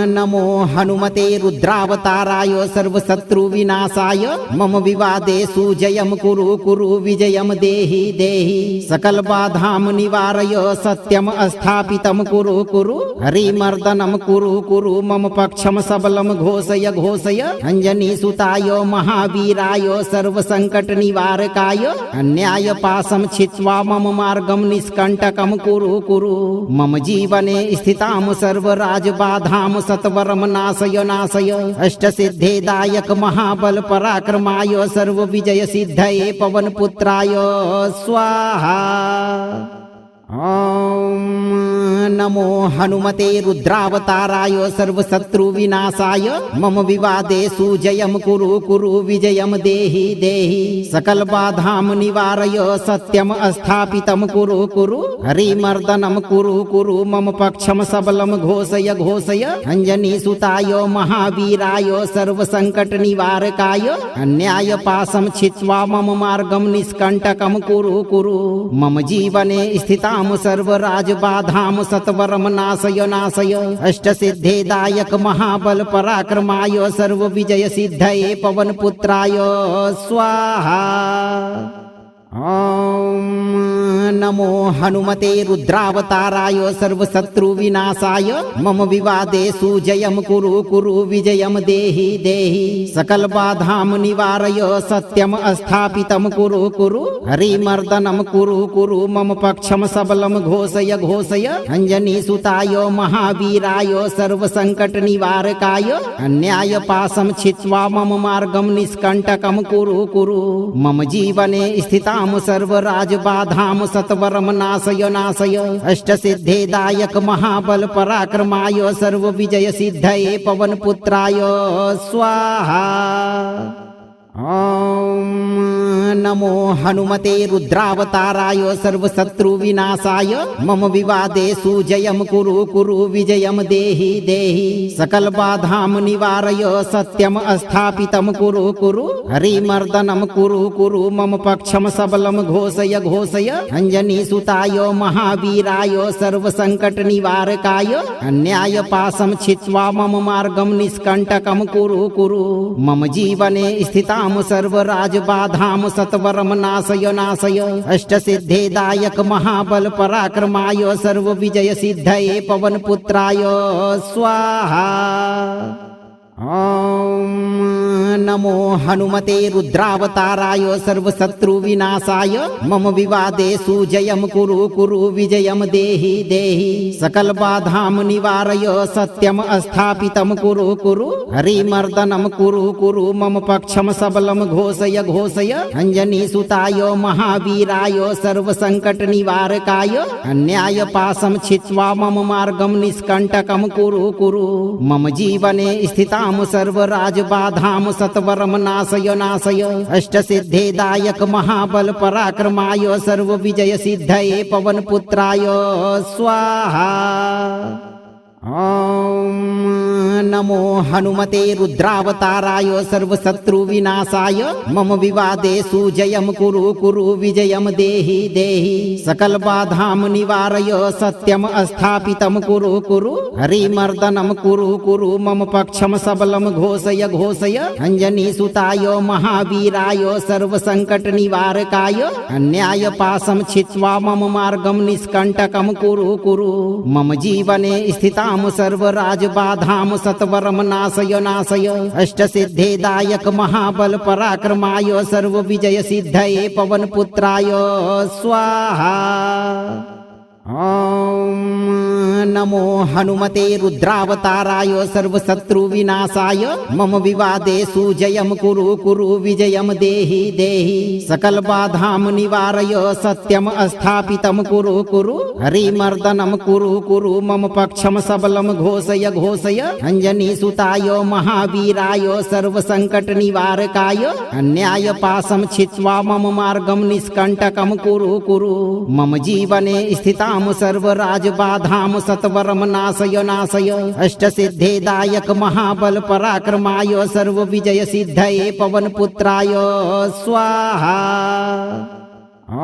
नमो हनुमते रुद्रावताराय सर्वशत्रुविनाशाय मम विवादेषु जयं कुरु कुरु विजयं देहि देहि सकलबाधां निवारय सत्यं स्थापितं कुरु कुरु हरिमर्दनं कुरु कुरु मम पक्षं सबलं घोषय घोषय अंजनीसुताय महावीराय सर्वसङ्कटनिवारकाय अन्यायपाशं छित्त्वा मम मार्गं निष्कण्टकं कुरु कुरु मम जीवने स्थितां सर्वराजबाधां सत्वरं नाशय नाशय अष्टसिद्धिदायक महाबल पराक्रमाय सर्वविजय सिद्धये पवनपुत्राय स्वाहा। ॐ नमो हनुमते रुद्रावताराय सर्वशत्रुविनाशाय मम विवादेषु जयं कुरु कुरु विजयं देहि देहि सकलबाधां निवारय सत्यं स्थापितं कुरु कुरु हरिमर्दनं कुरु कुरु मम पक्षं सबलं घोषय घोषय अंजनीसुताय महावीराय सर्वसङ्कटनिवारकाय अन्यायपाशं छित्त्वा मम मार्गं निष्कण्टकं कुरु कुरु मम जीवने स्थितां सर्वराजबाधां सत्वरं नाशय नाशय अष्टसिद्धिदायक महाबल पराक्रमाय सर्वविजय सिद्धये पवनपुत्राय स्वाहा। ॐ नमो हनुमते रुद्रावताराय सर्वशत्रुविनाशाय मम विवादेषु जयं कुरु कुरु विजयं देहि देहि सकलबाधां निवारय सत्यं स्थापितं कुरु कुरु हरिमर्दनं कुरु कुरु मम पक्षं सबलं घोषय घोषय अंजनीसुताय महावीराय सर्वसङ्कटनिवारकाय अन्यायपाशं छित्त्वा मम मार्गं निष्कण्टकं कुरु कुरु मम जीवने स्थितां सर्वराजबाधां सत्वरं नाशय नाशय अष्टसिद्धिदायक महाबल पराक्रमाय सर्वविजय सिद्धये पवनपुत्राय स्वाहा। ॐ नमो हनुमते रुद्रावताराय सर्वशत्रुविनाशाय मम विवादेषु जयं कुरु कुरु विजयं देहि देहि सकलबाधां निवारय सत्यं स्थापितं कुरु कुरु हरिमर्दनं कुरु कुरु मम पक्षं सबलं घोषय घोषय अंजनीसुताय महावीराय सर्वसङ्कटनिवारकाय अन्यायपाशं छित्त्वा मम मार्गं निष्कण्टकं कुरु कुरु मम जीवने स्थितां सर्वराजबाधां सत्वरं नाशय नाशय अष्टसिद्धिदायक महाबल पराक्रमाय सर्वविजय सिद्धये पवनपुत्राय स्वाहा। ॐ नमो हनुमते रुद्रावताराय सर्वशत्रुविनाशाय मम विवादेषु जयं कुरु कुरु विजयं देहि देहि सकलबाधां निवारय सत्यं स्थापितं कुरु कुरु हरिमर्दनं कुरु कुरु मम पक्षं सबलं घोषय घोषय अंजनीसुताय महावीराय सर्वसङ्कटनिवारकाय अन्यायपाशं छित्त्वा मम मार्गं निष्कण्टकं कुरु कुरु मम जीवने स्थितां सर्वराजबाधां सत्वरं नाशय नाशय अष्टसिद्धिदायक महाबल पराक्रमाय सर्वविजय सिद्धये पवनपुत्राय स्वाहा। ॐ नमो हनुमते रुद्रावताराय सर्वशत्रुविनाशाय मम विवादेषु जयं कुरु कुरु विजयं देहि देहि सकलबाधां निवारय सत्यं स्थापितं कुरु कुरु हरिमर्दनं कुरु कुरु मम पक्षं सबलं घोषय घोषय अंजनीसुताय महावीराय सर्वसङ्कटनिवारकाय अन्यायपाशं छित्त्वा मम मार्गं निष्कण्टकं कुरु कुरु मम जीवने स्थितां सर्वराजबाधां सत्वरम नाशय नाशय अष्टसिद्धेदायक महाबल पराक्रमाय सर्व विजय सिद्धये पवन पुत्राय स्वाहा। ॐ नमो हनुमते रुद्रावताराय सर्वशत्रु विनाशाय मम विवादेषु जयं कुरु कुरु विजयं देहि देहि सकल बाधां निवारय सत्यम स्थापितं कुरु कुरु हरिमर्दनं कुरु कुरु मम पक्षं सबलं घोषय घोषय अंजनी सुताय महावीराय सर्व संकट निवारकाय अन्याय पाशं छित्त्वा मम मार्गं निष्कंटकं कुरु कुरु मम जीवने स्थितां सर्वराज बाधां सत्वरम नाशय नाशय अष्टसिद्धेदायक महाबल पराक्रमाय सर्व विजय सिद्धये पवन पुत्राय स्वाहा। ॐ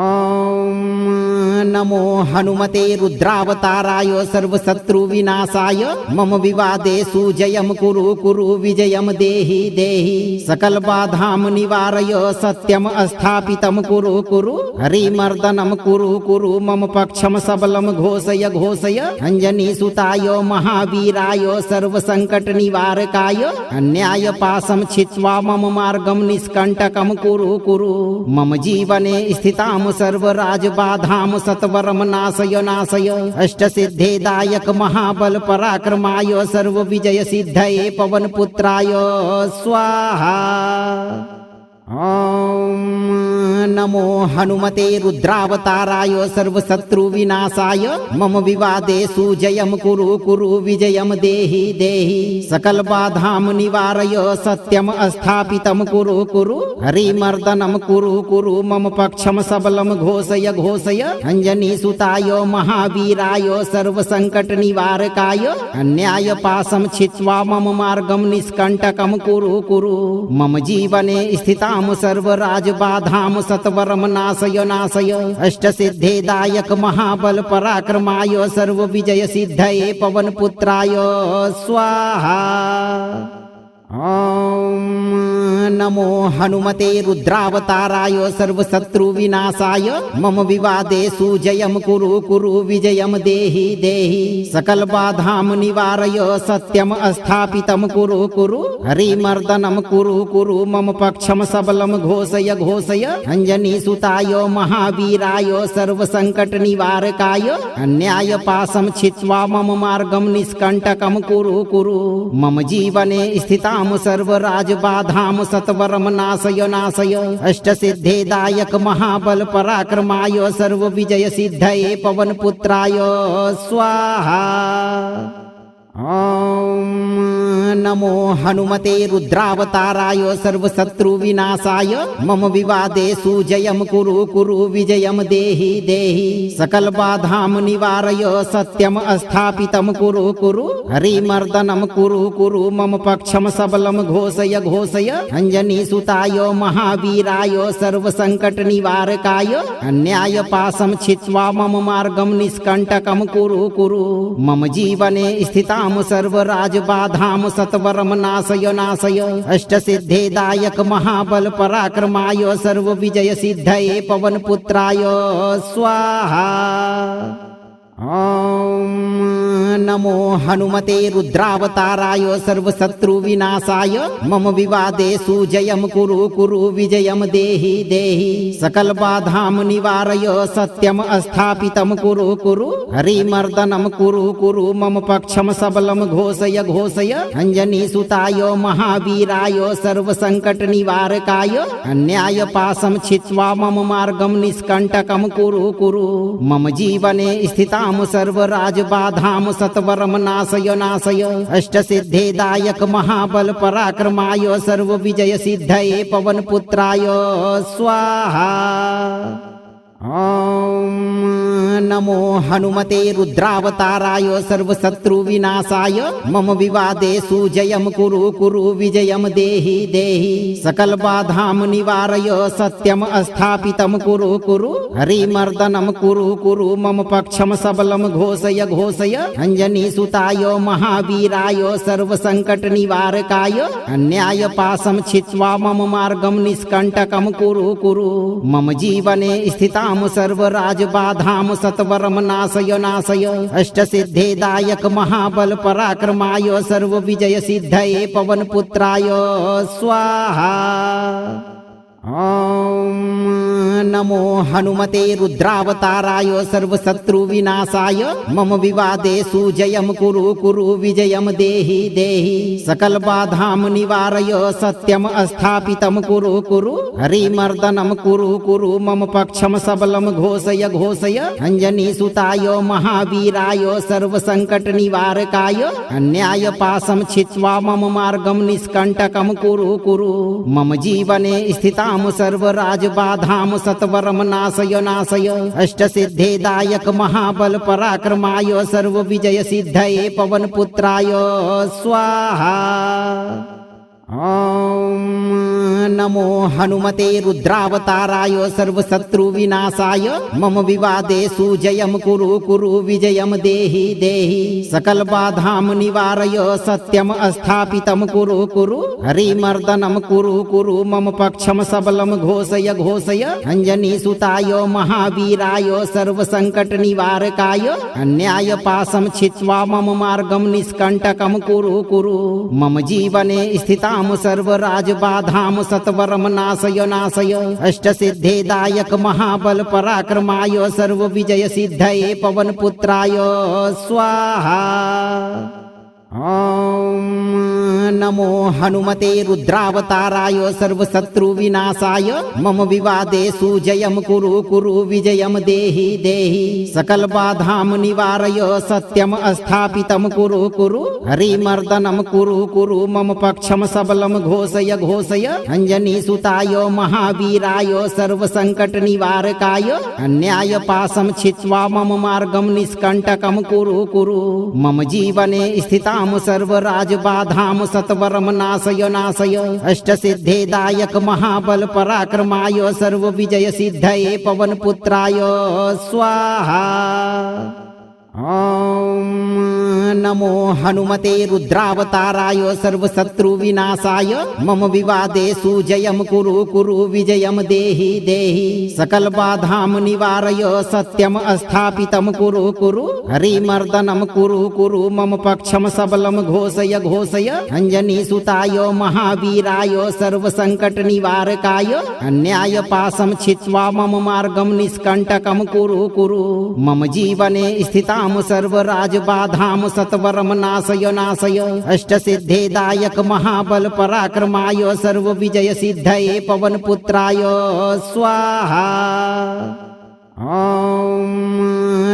नमो हनुमते रुद्रावताराय सर्वशत्रु विनाशाय मम विवादेषु जयं कुरु कुरु विजयं देहि देहि सकल बाधां निवारय सत्यम स्थापितं कुरु कुरु हरिमर्दनं कुरु कुरु मम पक्षं सबलं घोषय घोषय अंजनी सुताय महावीराय सर्व संकट निवारकाय अन्याय पाशं छित्त्वा मम मार्गं निष्कंटकं कुरु कुरु मम जीवने स्थितां सर्वराज बाधां सत्वरम नाशय नाशय अष्टसिद्धेदायक महाबल पराक्रमाय सर्व विजय सिद्धये पवन पुत्राय स्वाहा। ॐ नमो हनुमते रुद्रावताराय सर्वशत्रु विनाशाय मम विवादेषु जयं कुरु कुरु विजयं देहि देहि सकल बाधां निवारय सत्यम स्थापितं कुरु कुरु हरिमर्दनं कुरु कुरु मम पक्षं सबलं घोषय घोषय अंजनी सुताय महावीराय सर्व संकट निवारकाय अन्याय पाशं छित्त्वा मम मार्गं निष्कंटकं कुरु कुरु मम जीवने स्थितां सर्वराज बाधां सत्वरम नाशय नाशय अष्टसिद्धेदायक महाबल पराक्रमाय सर्व विजय सिद्धये पवन पुत्राय स्वाहा। ॐ नमो हनुमते रुद्रावताराय सर्वशत्रु विनाशाय मम विवादेषु जयं कुरु कुरु विजयं देहि देहि सकल बाधां निवारय सत्यम स्थापितं कुरु कुरु हरिमर्दनं कुरु कुरु मम पक्षं सबलं घोषय घोषय अंजनी सुताय महावीराय सर्व संकट निवारकाय अन्याय पाशं छित्त्वा मम मार्गं निष्कंटकं कुरु कुरु मम जीवने स्थितां सर्वराज बाधां सत्वरम नाशय नाशय अष्टसिद्धेदायक महाबल पराक्रमाय सर्व विजय सिद्धये पवन पुत्राय स्वाहा। ॐ नमो हनुमते रुद्रावताराय सर्वशत्रु विनाशाय मम विवादेषु जयं कुरु कुरु विजयं देहि देहि सकल बाधां निवारय सत्यम स्थापितं कुरु कुरु हरिमर्दनं कुरु कुरु मम पक्षं सबलं घोषय घोषय अंजनी सुताय महावीराय सर्व संकट निवारकाय अन्याय पाशं छित्त्वा मम मार्गं निष्कंटकं कुरु कुरु मम जीवने स्थितां सर्वराज बाधां सत्वरम नाशय नाशय अष्टसिद्धेदायक महाबल पराक्रमाय सर्व विजय सिद्धये पवन पुत्राय स्वाहा। ॐ नमो हनुमते रुद्रावताराय सर्वशत्रु विनाशाय मम विवादेषु जयं कुरु कुरु विजयं देहि देहि सकल बाधां निवारय सत्यम स्थापितं कुरु कुरु हरिमर्दनं कुरु कुरु मम पक्षं सबलं घोषय घोषय अंजनी सुताय महावीराय सर्व संकट निवारकाय अन्याय पाशं छित्त्वा मम मार्गं निष्कंटकं कुरु कुरु मम जीवने स्थितां सर्वराज बाधां सत्वरम नाशय नाशय अष्टसिद्धेदायक महाबल पराक्रमाय सर्व विजय सिद्धये पवन पुत्राय स्वाहा। ॐ नमो हनुमते रुद्रावताराय सर्वशत्रु विनाशाय मम विवादेषु जयं कुरु कुरु विजयं देहि देहि सकल बाधां निवारय सत्यम स्थापितं कुरु कुरु हरिमर्दनं कुरु कुरु मम पक्षं सबलं घोषय घोषय अंजनी सुताय महावीराय सर्व संकट निवारकाय अन्याय पाशं छित्त्वा मम मार्गं निष्कंटकं कुरु कुरु मम जीवने स्थितां सर्वराज बाधां सत्वरम नाशय नाशय अष्टसिद्धेदायक महाबल पराक्रमाय सर्व विजय सिद्धये पवन पुत्राय स्वाहा। ओम नमो हनुमते रुद्रावताराय सर्वशत्रु विनाशाय मम विवादेषु जयं कुरु कुरु विजयं देहि देहि सकल बाधां निवारय सत्यम स्थापितं कुरु कुरु हरिमर्दनं कुरु कुरु मम पक्षं सबलं घोषय घोषय अंजनी सुताय महावीराय सर्व संकट निवारकाय अन्याय पाशं छित्त्वा मम मार्गं निष्कंटकं कुरु कुरु मम जीवने स्थितां सर्वराज बाधां सत्वरम नाशय नाशय अष्टसिद्धेदायक महाबल पराक्रमाय सर्व विजय सिद्धये पवन पुत्राय स्वाहा। ओम नमो हनुमते रुद्रावताराय सर्वशत्रु विनाशाय मम विवादेषु जयं कुरु कुरु विजयं देहि देहि सकल बाधां निवारय सत्यम स्थापितं कुरु कुरु हरिमर्दनं कुरु कुरु मम पक्षं सबलं घोषय घोषय अंजनी सुताय महावीराय सर्व संकट निवारकाय अन्याय पाशं छित्त्वा मम मार्गं निष्कंटकं कुरु कुरु मम जीवने स्थितां सर्वराज बाधां सत्वरम नाशय नाशय अष्टसिद्धेदायक महाबल पराक्रमाय सर्व विजय सिद्धये पवन पुत्राय स्वाहा। ओम नमो हनुमते रुद्रावताराय सर्वशत्रु विनाशाय मम विवादेषु जयं कुरु कुरु विजयं देहि देहि सकल बाधां निवारय सत्यम स्थापितं कुरु कुरु हरिमर्दनं कुरु कुरु मम पक्षं सबलं घोषय घोषय अंजनी सुताय महावीराय सर्व संकट निवारकाय अन्याय पाशं छित्त्वा मम मार्गं निष्कंटकं कुरु कुरु मम जीवने स्थितां सर्वराज बाधां सत्वरम नाशय नाशय अष्टसिद्धेदायक महाबल पराक्रमाय सर्व विजय सिद्धये पवन पुत्राय स्वाहा। ओम नमो हनुमते रुद्रावताराय सर्वशत्रु विनाशाय मम विवादेषु जयं कुरु कुरु विजयं देहि देहि सकल बाधां निवारय सत्यम स्थापितं कुरु कुरु हरिमर्दनं कुरु कुरु मम पक्षं सबलं घोषय घोषय अंजनी सुताय महावीराय सर्व संकट निवारकाय अन्याय पाशं छित्त्वा मम मार्गं निष्कंटकं कुरु कुरु मम जीवने स्थितां सर्वराज बाधां सत्वरम नाशय नाशय अष्टसिद्धेदायक महाबल पराक्रमाय सर्व विजय सिद्धये पवन पुत्राय स्वाहा। ओम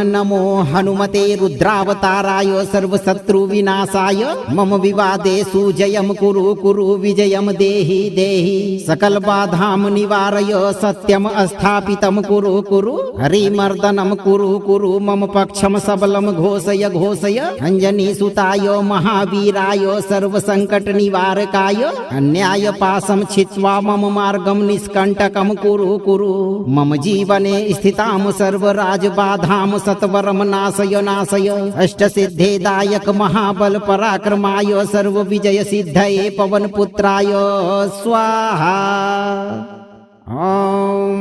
नमो हनुमते रुद्रावताराय सर्वशत्रु विनाशाय मम विवादेषु जयं कुरु कुरु विजयं देहि देहि सकल बाधां निवारय सत्यम स्थापितं कुरु कुरु हरिमर्दनं कुरु कुरु मम पक्षं सबलं घोषय घोषय अंजनी सुताय महावीराय सर्व संकट निवारकाय अन्याय पाशं छित्त्वा मम मार्गं निष्कंटकं कुरु कुरु मम जीवने स्थितां सर्वराज बाधां सत्वरम नाशय नाशय अष्टसिद्धेदायक महाबल पराक्रमाय सर्व विजय सिद्धये पवन पुत्राय स्वाहा। ओम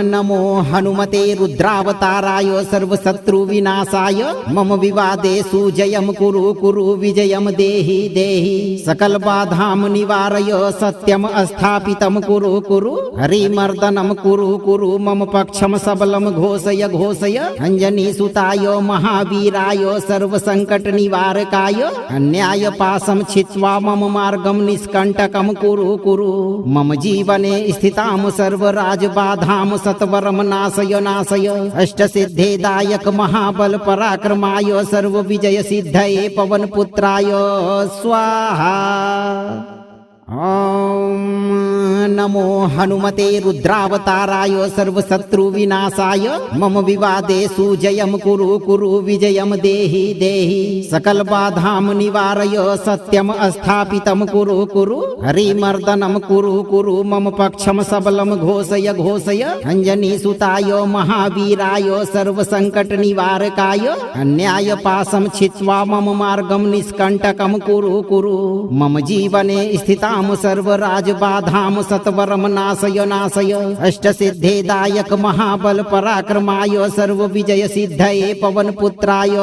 नमो हनुमते रुद्रावताराय सर्वशत्रु विनाशाय मम विवादेषु जयं कुरु कुरु विजयं देहि देहि सकल बाधां निवारय सत्यम स्थापितं कुरु कुरु हरिमर्दनं कुरु कुरु मम पक्षं सबलं घोषय घोषय अंजनी सुताय महावीराय सर्व संकट निवारकाय अन्याय पाशं छित्त्वा मम मार्गं निष्कंटकं कुरु कुरु मम जीवने स्थितां सर्वराज बाधां सत्वरम नाशय नाशय अष्टसिद्धेदायक महाबल पराक्रमाय सर्व विजय सिद्धये पवन पुत्राय स्वाहा। ओम नमो हनुमते रुद्रावताराय सर्वशत्रु विनाशाय मम विवादेषु जयं कुरु कुरु विजयं देहि देहि सकल बाधां निवारय सत्यम स्थापितं कुरु कुरु हरिमर्दनं कुरु कुरु मम पक्षं सबलं घोषय घोषय अंजनी सुताय महावीराय सर्व संकट निवारकाय अन्याय पाशं छित्त्वा मम मार्गं निष्कंटकं कुरु कुरु मम जीवने स्थितां सर्वराज बाधां सत्वरम नाशय नाशय अष्टसिद्धेदायक महाबल पराक्रमाय सर्व विजय सिद्धये पवन पुत्राय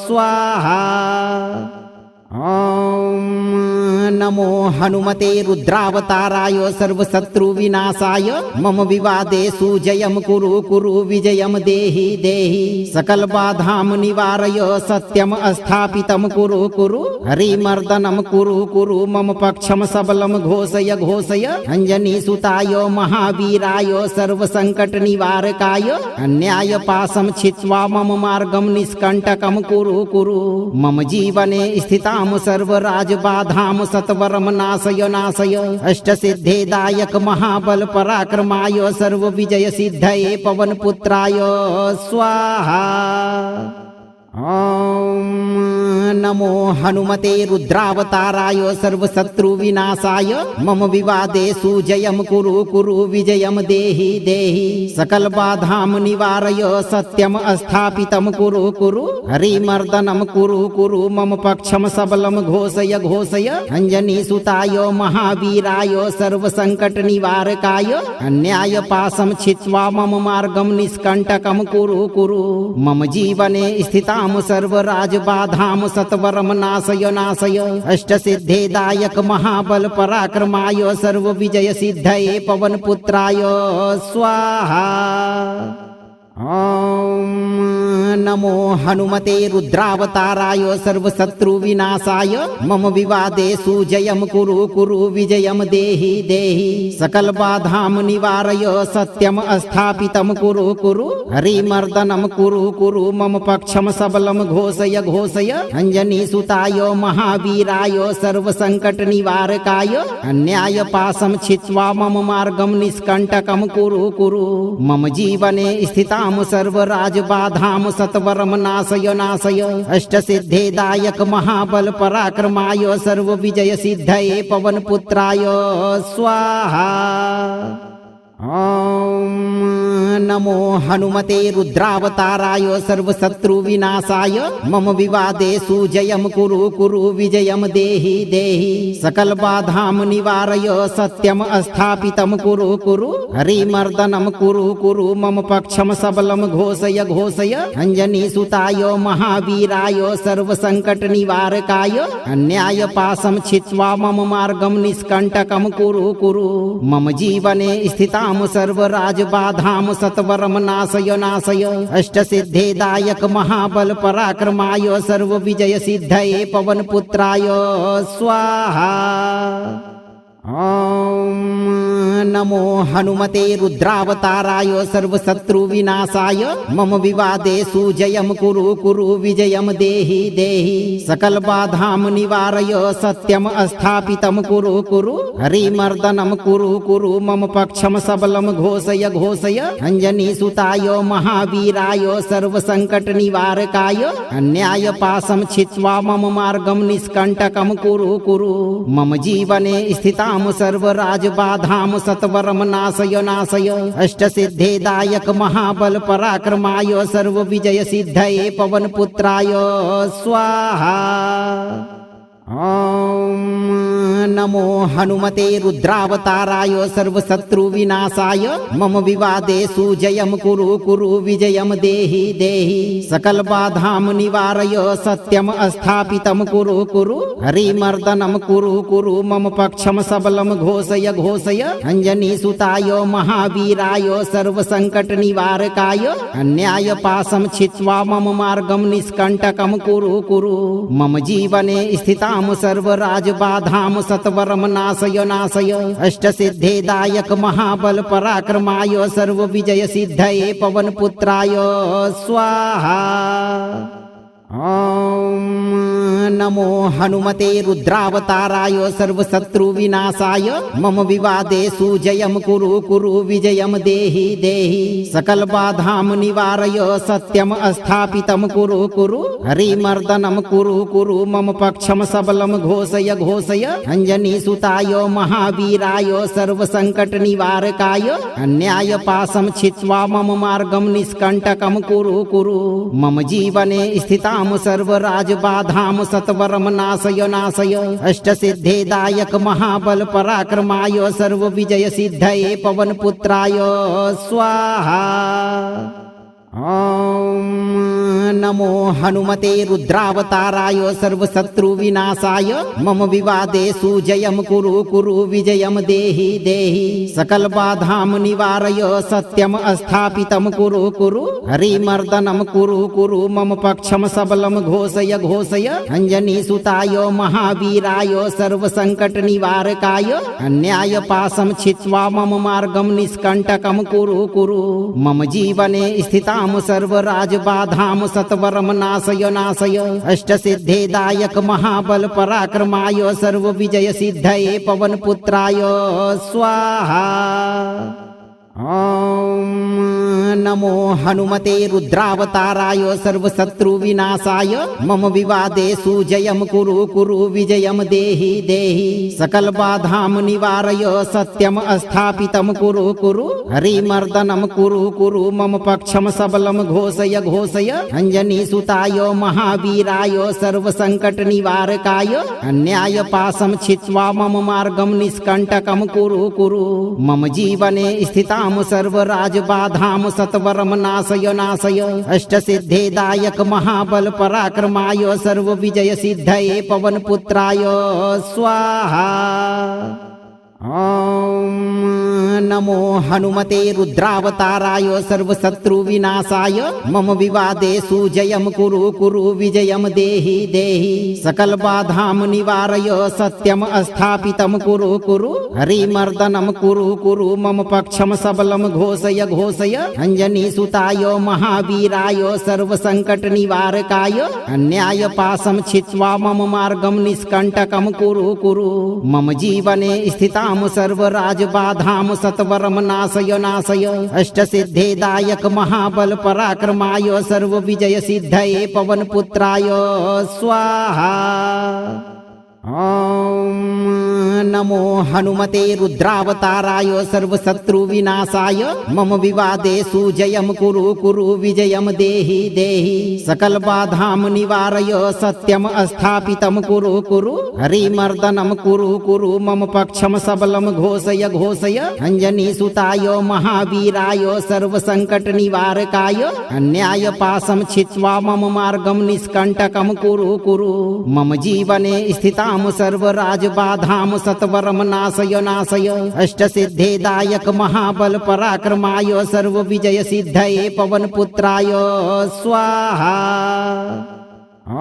स्वाहा। ॐ नमो हनुमते रुद्रावताराय सर्वशत्रु विनाशाय मम विवादेषु जयं कुरु कुरु विजयं देहि देहि सकल बाधां निवारय सत्यम स्थापितं कुरु कुरु हरिमर्दनं कुरु कुरु मम पक्षं सबलं घोषय घोषय अंजनी सुताय महावीराय सर्व संकट निवारकाय अन्याय पाशं छित्त्वा मम मार्गं निष्कंटकं कुरु कुरु मम जीवने स्थितां सर्वराज बाधां सत्वरं नाशय नाशय अष्टसिद्धेदायक महाबल पराक्रमाय सर्व विजय सिद्धये पवन पुत्राय स्वाहा। ॐ नमो हनुमते रुद्रावताराय सर्वशत्रु विनाशाय मम विवादेषु जयं कुरु कुरु विजयं देहि देहि सकल बाधां निवारय सत्यम स्थापितं कुरु कुरु हरिमर्दनं कुरु कुरु मम पक्षं सबलं घोषय घोषय अंजनी सुताय महावीराय सर्व संकट निवारकाय अन्याय पाशं छित्त्वा मम मार्गं निष्कंटकं कुरु कुरु मम जीवने स्थितां सर्वराज बाधां सत्वरं नाशय नाशय अष्टसिद्धेदायक महाबल पराक्रमाय सर्व विजय सिद्धये पवन पुत्राय स्वाहा। ॐ नमो हनुमते रुद्रावताराय सर्वशत्रु विनाशाय मम विवादेषु जयं कुरु कुरु विजयं देहि देहि सकल बाधां निवारय सत्यम स्थापितं कुरु कुरु हरिमर्दनं कुरु कुरु मम पक्षं सबलं घोषय घोषय अंजनी सुताय महावीराय सर्व संकट निवारकाय अन्याय पाशं छित्त्वा मम मार्गं निष्कंटकं कुरु कुरु मम जीवने स्थितां सर्वराज बाधां सत्वरं नाशय नाशय अष्टसिद्धेदायक महाबल पराक्रमाय सर्व विजय सिद्धये पवन पुत्राय स्वाहा। ॐ नमो हनुमते रुद्रावताराय सर्वशत्रु विनाशाय मम विवादेषु जयं कुरु कुरु विजयं देहि देहि सकल बाधां निवारय सत्यम स्थापितं कुरु कुरु हरिमर्दनं कुरु कुरु मम पक्षं सबलं घोषय घोषय अंजनी सुताय महावीराय सर्व संकट निवारकाय अन्याय पाशं छित्त्वा मम मार्गं निष्कंटकं कुरु कुरु मम जीवने स्थितां सर्वराज बाधां सत्वरं नाशय नाशय अष्टसिद्धेदायक महाबल पराक्रमाय सर्व विजय सिद्धये पवन पुत्राय स्वाहा। ॐ नमो हनुमते रुद्रावताराय सर्वशत्रु विनाशाय मम विवादेषु जयं कुरु कुरु विजयं देहि देहि सकल बाधां निवारय सत्यम स्थापितं कुरु कुरु हरिमर्दनं कुरु कुरु मम पक्षं सबलं घोषय घोषय अंजनी सुताय महावीराय सर्व संकट निवारकाय अन्याय पाशं छित्त्वा मम मार्गं निष्कंटकं कुरु कुरु मम जीवने स्थितां सर्वराज बाधां सत्वरं नाशय नाशय अष्टसिद्धेदायक महाबल पराक्रमाय सर्व विजय सिद्धये पवन पुत्राय स्वाहा। ॐ नमो हनुमते रुद्रावताराय सर्वशत्रु विनाशाय मम विवादेषु जयं कुरु कुरु विजयं देहि देहि सकल बाधां निवारय सत्यम स्थापितं कुरु कुरु हरिमर्दनं कुरु कुरु मम पक्षं सबलं घोषय घोषय अंजनी सुताय महावीराय सर्व संकट निवारकाय अन्याय पाशं छित्त्वा मम मार्गं निष्कंटकं कुरु कुरु मम जीवने स्थितां सर्वराज बाधां सत्वरं नाशय नाशय अष्टसिद्धेदायक महाबल पराक्रमाय सर्व विजय सिद्धये पवन पुत्राय स्वाहा। ॐ नमो हनुमते रुद्रावताराय सर्वशत्रु विनाशाय मम विवादेषु जयं कुरु कुरु विजयं देहि देहि सकल बाधां निवारय सत्यम स्थापितं कुरु कुरु हरिमर्दनं कुरु कुरु मम पक्षं सबलं घोषय घोषय अंजनी सुताय महावीराय सर्व संकट निवारकाय अन्याय पाशं छित्त्वा मम मार्गं निष्कंटकं कुरु कुरु मम जीवने स्थितां सर्वराज बाधां सत्व सत्वरम नाशय नाशय अष्टसिद्धेदायक महाबल पराक्रमाय सर्वविजय सिद्धये पवनपुत्राय स्वाहा। ॐ नमो हनुमते रुद्रावताराय सर्वशत्रुविनाशाय मम विवादेषु जयं कुरु कुरु विजयं देहि देहि सकलबाधां निवारय सत्यम् स्थापितं कुरु कुरु हरिमर्दनं कुरु कुरु मम पक्षं सबलं घोषय घोषय अञ्जनीसुताय महावीराय सर्वसङ्कटनिवारकाय अन्यायपाशं छित्त्वा मम मार्गं निष्कण्टकं कुरु कुरु मम जीवने स्थितां सर्वराजबाधां सत्वरं नाशय नाशय अष्टसिद्धेदायक महाबल पराक्रमाय सर्वविजय सिद्धये पवनपुत्राय स्वाहा। ॐ नमो हनुमते रुद्रावताराय सर्वशत्रुविनाशाय मम विवादेषु जयं कुरु कुरु विजयं देहि देहि सकलबाधां निवारय सत्यम् स्थापितं कुरु कुरु हरिमर्दनं कुरु कुरु मम पक्षं सबलं घोषय घोषय अञ्जनीसुताय महावीराय सर्वसङ्कटनिवारकाय अन्यायपाशं छित्त्वा मम मार्गं निष्कण्टकं कुरु कुरु मम जीवने स्थितां सर्वराजबाधां सत्वरं नाशय नाशय अष्टसिद्धेदायक महाबल पराक्रमाय सर्वविजय सिद्धये पवनपुत्राय स्वाहा। ॐ नमो हनुमते रुद्रावताराय सर्वशत्रुविनाशाय मम विवादेषु जयं कुरु कुरु विजयं देहि देहि सकलबाधां निवारय सत्यम् स्थापितं कुरु कुरु हरिमर्दनं कुरु कुरु मम पक्षं सबलं घोषय घोषय अञ्जनीसुताय महावीराय सर्वसङ्कटनिवारकाय अन्यायपाशं छित्त्वा मम मार्गं निष्कण्टकं कुरु कुरु मम जीवने स्थितां सर्वराजबाधां सत्वरं नाशय नाशय अष्टसिद्धेदायक महाबल पराक्रमाय सर्वविजय सिद्धये पवनपुत्राय स्वाहा। ॐ नमो हनुमते रुद्रावताराय सर्वशत्रुविनाशाय मम विवादेषु जयं कुरु कुरु विजयं देहि देहि सकलबाधां निवारय सत्यम् स्थापितं कुरु कुरु हरिमर्दनं कुरु कुरु मम पक्षं सबलं घोषय घोषय अञ्जनीसुताय महावीराय सर्वसङ्कटनिवारकाय अन्यायपाशं छित्त्वा मम मार्गं निष्कण्टकं कुरु कुरु मम जीवने स्थितां सर्वराजबाधां सत्वरं नाशय नाशय अष्टसिद्धेदायक महाबल पराक्रमाय सर्वविजय सिद्धये पवनपुत्राय स्वाहा। ॐ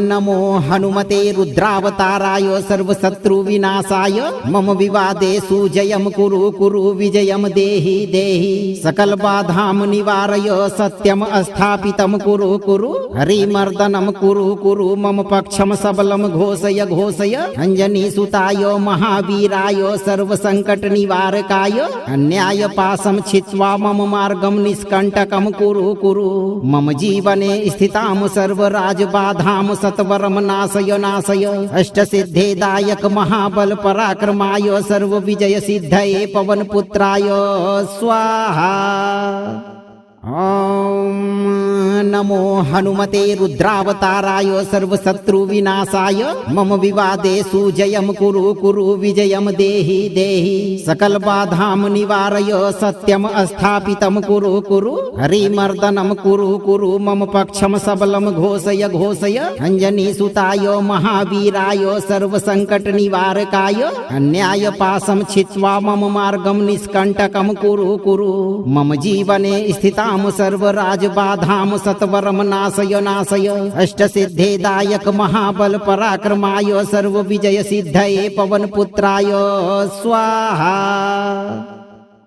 नमो हनुमते रुद्रावताराय सर्वशत्रुविनाशाय मम विवादेषु जयं कुरु कुरु विजयं देहि देहि सकलबाधां निवारय सत्यम् स्थापितं कुरु कुरु हरिमर्दनं कुरु कुरु मम पक्षं सबलं घोषय घोषय अञ्जनीसुताय महावीराय सर्वसङ्कटनिवारकाय अन्यायपाशं छित्त्वा मम मार्गं निष्कण्टकं कुरु कुरु मम जीवने स्थितां सर्वराजबाधां सत्वरं नाशय नाशय अष्टसिद्धेदायक महाबल पराक्रमाय सर्वविजय सिद्धये पवनपुत्राय स्वाहा। ॐ नमो हनुमते रुद्रावताराय सर्वशत्रुविनाशाय मम विवादेषु जयं कुरु कुरु विजयं देहि देहि सकलबाधां निवारय सत्यम् स्थापितं कुरु कुरु हरिमर्दनं कुरु कुरु मम पक्षं सबलं घोषय घोषय अञ्जनीसुताय महावीराय सर्वसङ्कटनिवारकाय अन्यायपाशं छित्त्वा मम मार्गं निष्कण्टकं कुरु कुरु मम जीवने स्थितां सर्वराजबाधां सत्वरं नाशय नाशय अष्टसिद्धेदायक महाबल पराक्रमाय सर्वविजय सिद्धये पवनपुत्राय स्वाहा।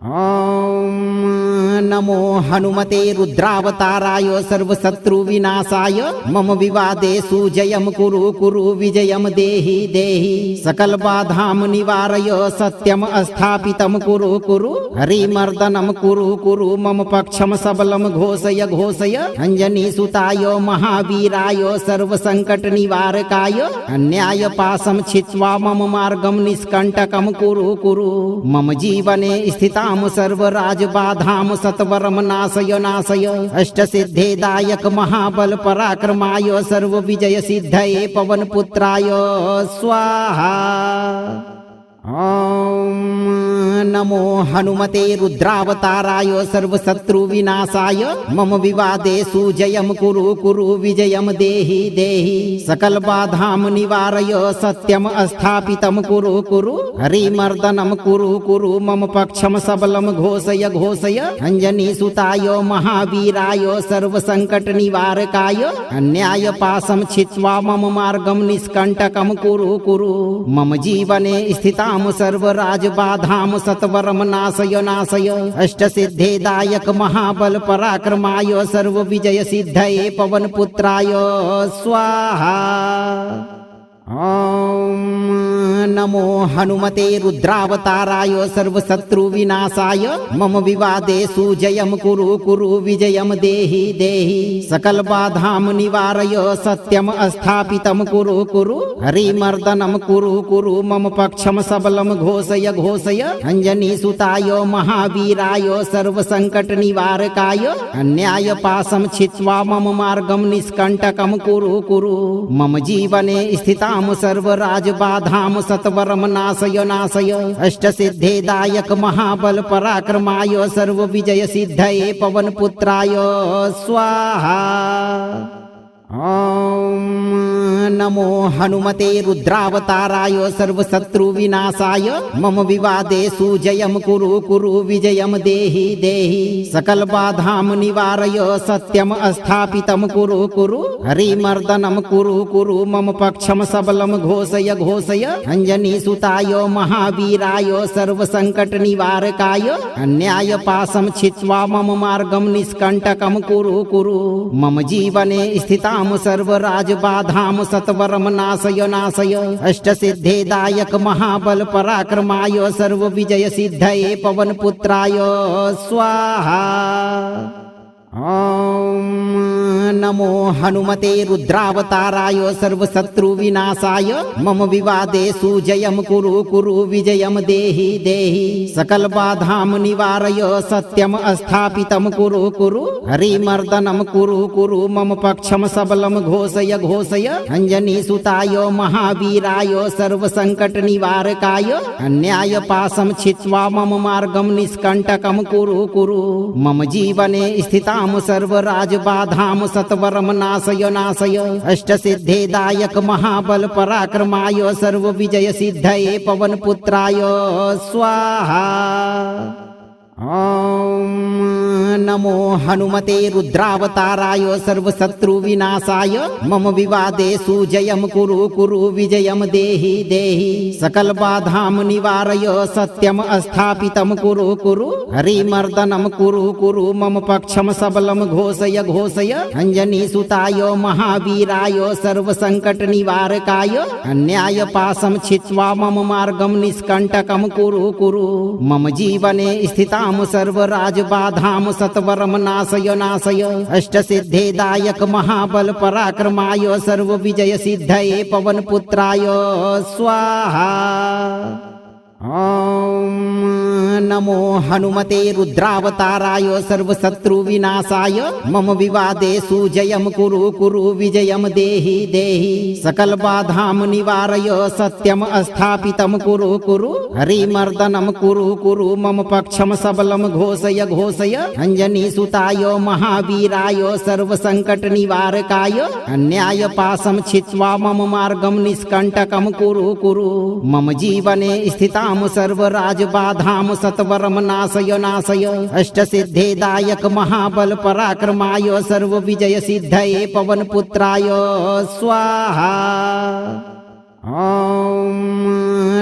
ॐ नमो हनुमते रुद्रावताराय सर्वशत्रुविनाशाय मम विवादेषु जयं कुरु कुरु विजयं देहि देहि सकलबाधां निवारय सत्यम् स्थापितं कुरु कुरु हरिमर्दनं कुरु कुरु मम पक्षं सबलं घोषय घोषय अञ्जनीसुताय महावीराय सर्वसङ्कटनिवारकाय अन्यायपाशं छित्त्वा मम मार्गं निष्कण्टकं कुरु कुरु मम जीवने स्थितां सर्वराजबाधां सत्वरम नाशय नाशय अष्टसिद्धिदायक महाबल पराक्रमाय सर्व विजय सिद्धये पवन पुत्राय स्वाहा। ओम नमो हनुमते रुद्रावताराय सर्वशत्रु विनाशाय मम विवादेषु जयं कुरु कुरु विजयं देहि देहि सकल बाधां निवारय सत्यम स्थापितं कुरु कुरु हरिमर्दनं कुरु कुरु मम पक्षं सबलं घोषय घोषय अंजनी सुताय महावीराय सर्व संकट निवारकाय अन्याय पाशं छित्त्वा मम मार्गं निष्कंटकं कुरु कुरु मम जीवने स्थितां सर्वराज बाधां सत्वरम नाशय नाशय अष्टसिद्धिदायक महाबल पराक्रमाय सर्व विजय सिद्धये पवन पुत्राय स्वाहा। ओम नमो हनुमते रुद्रावताराय सर्वशत्रु विनाशाय मम विवादेषु जयं कुरु कुरु विजयं देहि देहि सकल बाधां निवारय सत्यम स्थापितं कुरु कुरु हरिमर्दनं कुरु कुरु मम पक्षं सबलं घोषय घोषय अंजनी सुताय महावीराय सर्व संकट निवारकाय अन्याय पाशं छित्त्वा मम मार्गं निष्कंटकं कुरु कुरु मम जीवने स्थितां सर्वराज बाधां सत्वरम नाशय नाशय अष्टसिद्धिदायक महाबल पराक्रमाय सर्व विजय सिद्धये पवन पुत्राय स्वाहा। ओम नमो हनुमते रुद्रावताराय सर्वशत्रु विनाशाय मम विवादेषु जयं कुरु कुरु विजयं देहि देहि सकल बाधां निवारय सत्यम स्थापितं कुरु कुरु हरिमर्दनं कुरु कुरु मम पक्षं सबलं घोषय घोषय अंजनी सुताय महावीराय सर्व संकट निवारकाय अन्याय पाशं छित्त्वा मम मार्गं निष्कंटकं कुरु कुरु मम जीवने स्थितां सर्वराज बाधां सत्वरम नाशय नाशय अष्टसिद्धिदायक महाबल पराक्रमाय सर्व विजय सिद्धये पवन पुत्राय स्वाहा। ओम नमो हनुमते रुद्रावताराय सर्वशत्रु विनाशाय मम विवादेषु जयं कुरु कुरु विजयं देहि देहि सकल बाधां निवारय सत्यम स्थापितं कुरु कुरु हरिमर्दनं कुरु कुरु मम पक्षं सबलं घोषय घोषय अंजनी सुताय महावीराय सर्व संकट निवारकाय अन्याय पाशं छित्त्वा मम मार्गं निष्कंटकं कुरु कुरु मम जीवने स्थितां सर्वराज बाधां सत्वरम नाशय नाशय अष्टसिद्धिदायक महाबल पराक्रमाय सर्व विजय सिद्धये पवन पुत्राय स्वाहा। ओम नमो हनुमते रुद्रावताराय सर्वशत्रु विनाशाय मम विवादेषु जयं कुरु कुरु विजयं देहि देहि सकल बाधां निवारय सत्यम स्थापितं कुरु कुरु हरिमर्दनं कुरु कुरु मम पक्षं सबलं घोषय घोषय अंजनी सुताय महावीराय सर्व संकट निवारकाय अन्याय पाशं छित्त्वा मम मार्गं निष्कंटकं कुरु कुरु मम जीवने स्थितां सर्वराज बाधां सत्वरम नाशय नाशय अष्टसिद्धिदायक महाबल पराक्रमाय सर्व विजय सिद्धये पवन पुत्राय स्वाहा। ओम नमो हनुमते रुद्रावताराय सर्वशत्रु विनाशाय मम विवादेषु जयं कुरु कुरु विजयं देहि देहि सकल बाधां निवारय सत्यम स्थापितं कुरु कुरु हरिमर्दनं कुरु कुरु मम पक्षं सबलं घोषय घोषय अंजनी सुताय महावीराय सर्व संकट निवारकाय अन्याय पाशं छित्त्वा मम मार्गं निष्कंटकं कुरु कुरु मम जीवने स्थितां सर्वराज बाधां सत्वरम नाशय नाशय अष्टसिद्धिदायक महाबल पराक्रमाय सर्व विजय सिद्धये पवन पुत्राय स्वाहा। ओम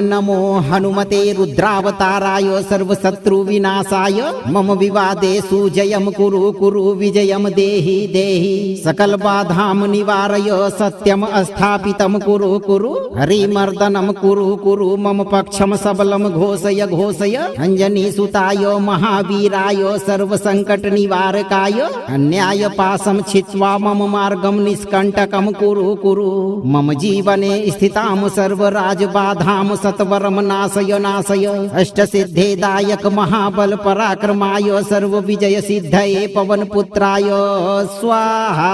नमो हनुमते रुद्रावताराय सर्वशत्रु विनाशाय मम विवादेषु जयं कुरु कुरु विजयं देहि देहि सकल बाधां निवारय सत्यम स्थापितं कुरु कुरु हरिमर्दनं कुरु कुरु मम पक्षं सबलं घोषय घोषय अंजनी सुताय महावीराय सर्व संकट निवारकाय अन्याय पाशं छित्त्वा मम मार्गं निष्कंटकं कुरु कुरु मम जीवने स्थितां सर्वराज बाधां सत सत्वरम नाशय नाशय अष्टसिद्धिदायक महाबल पराक्रमाय सर्व विजय सिद्धये पवन पुत्राय स्वाहा।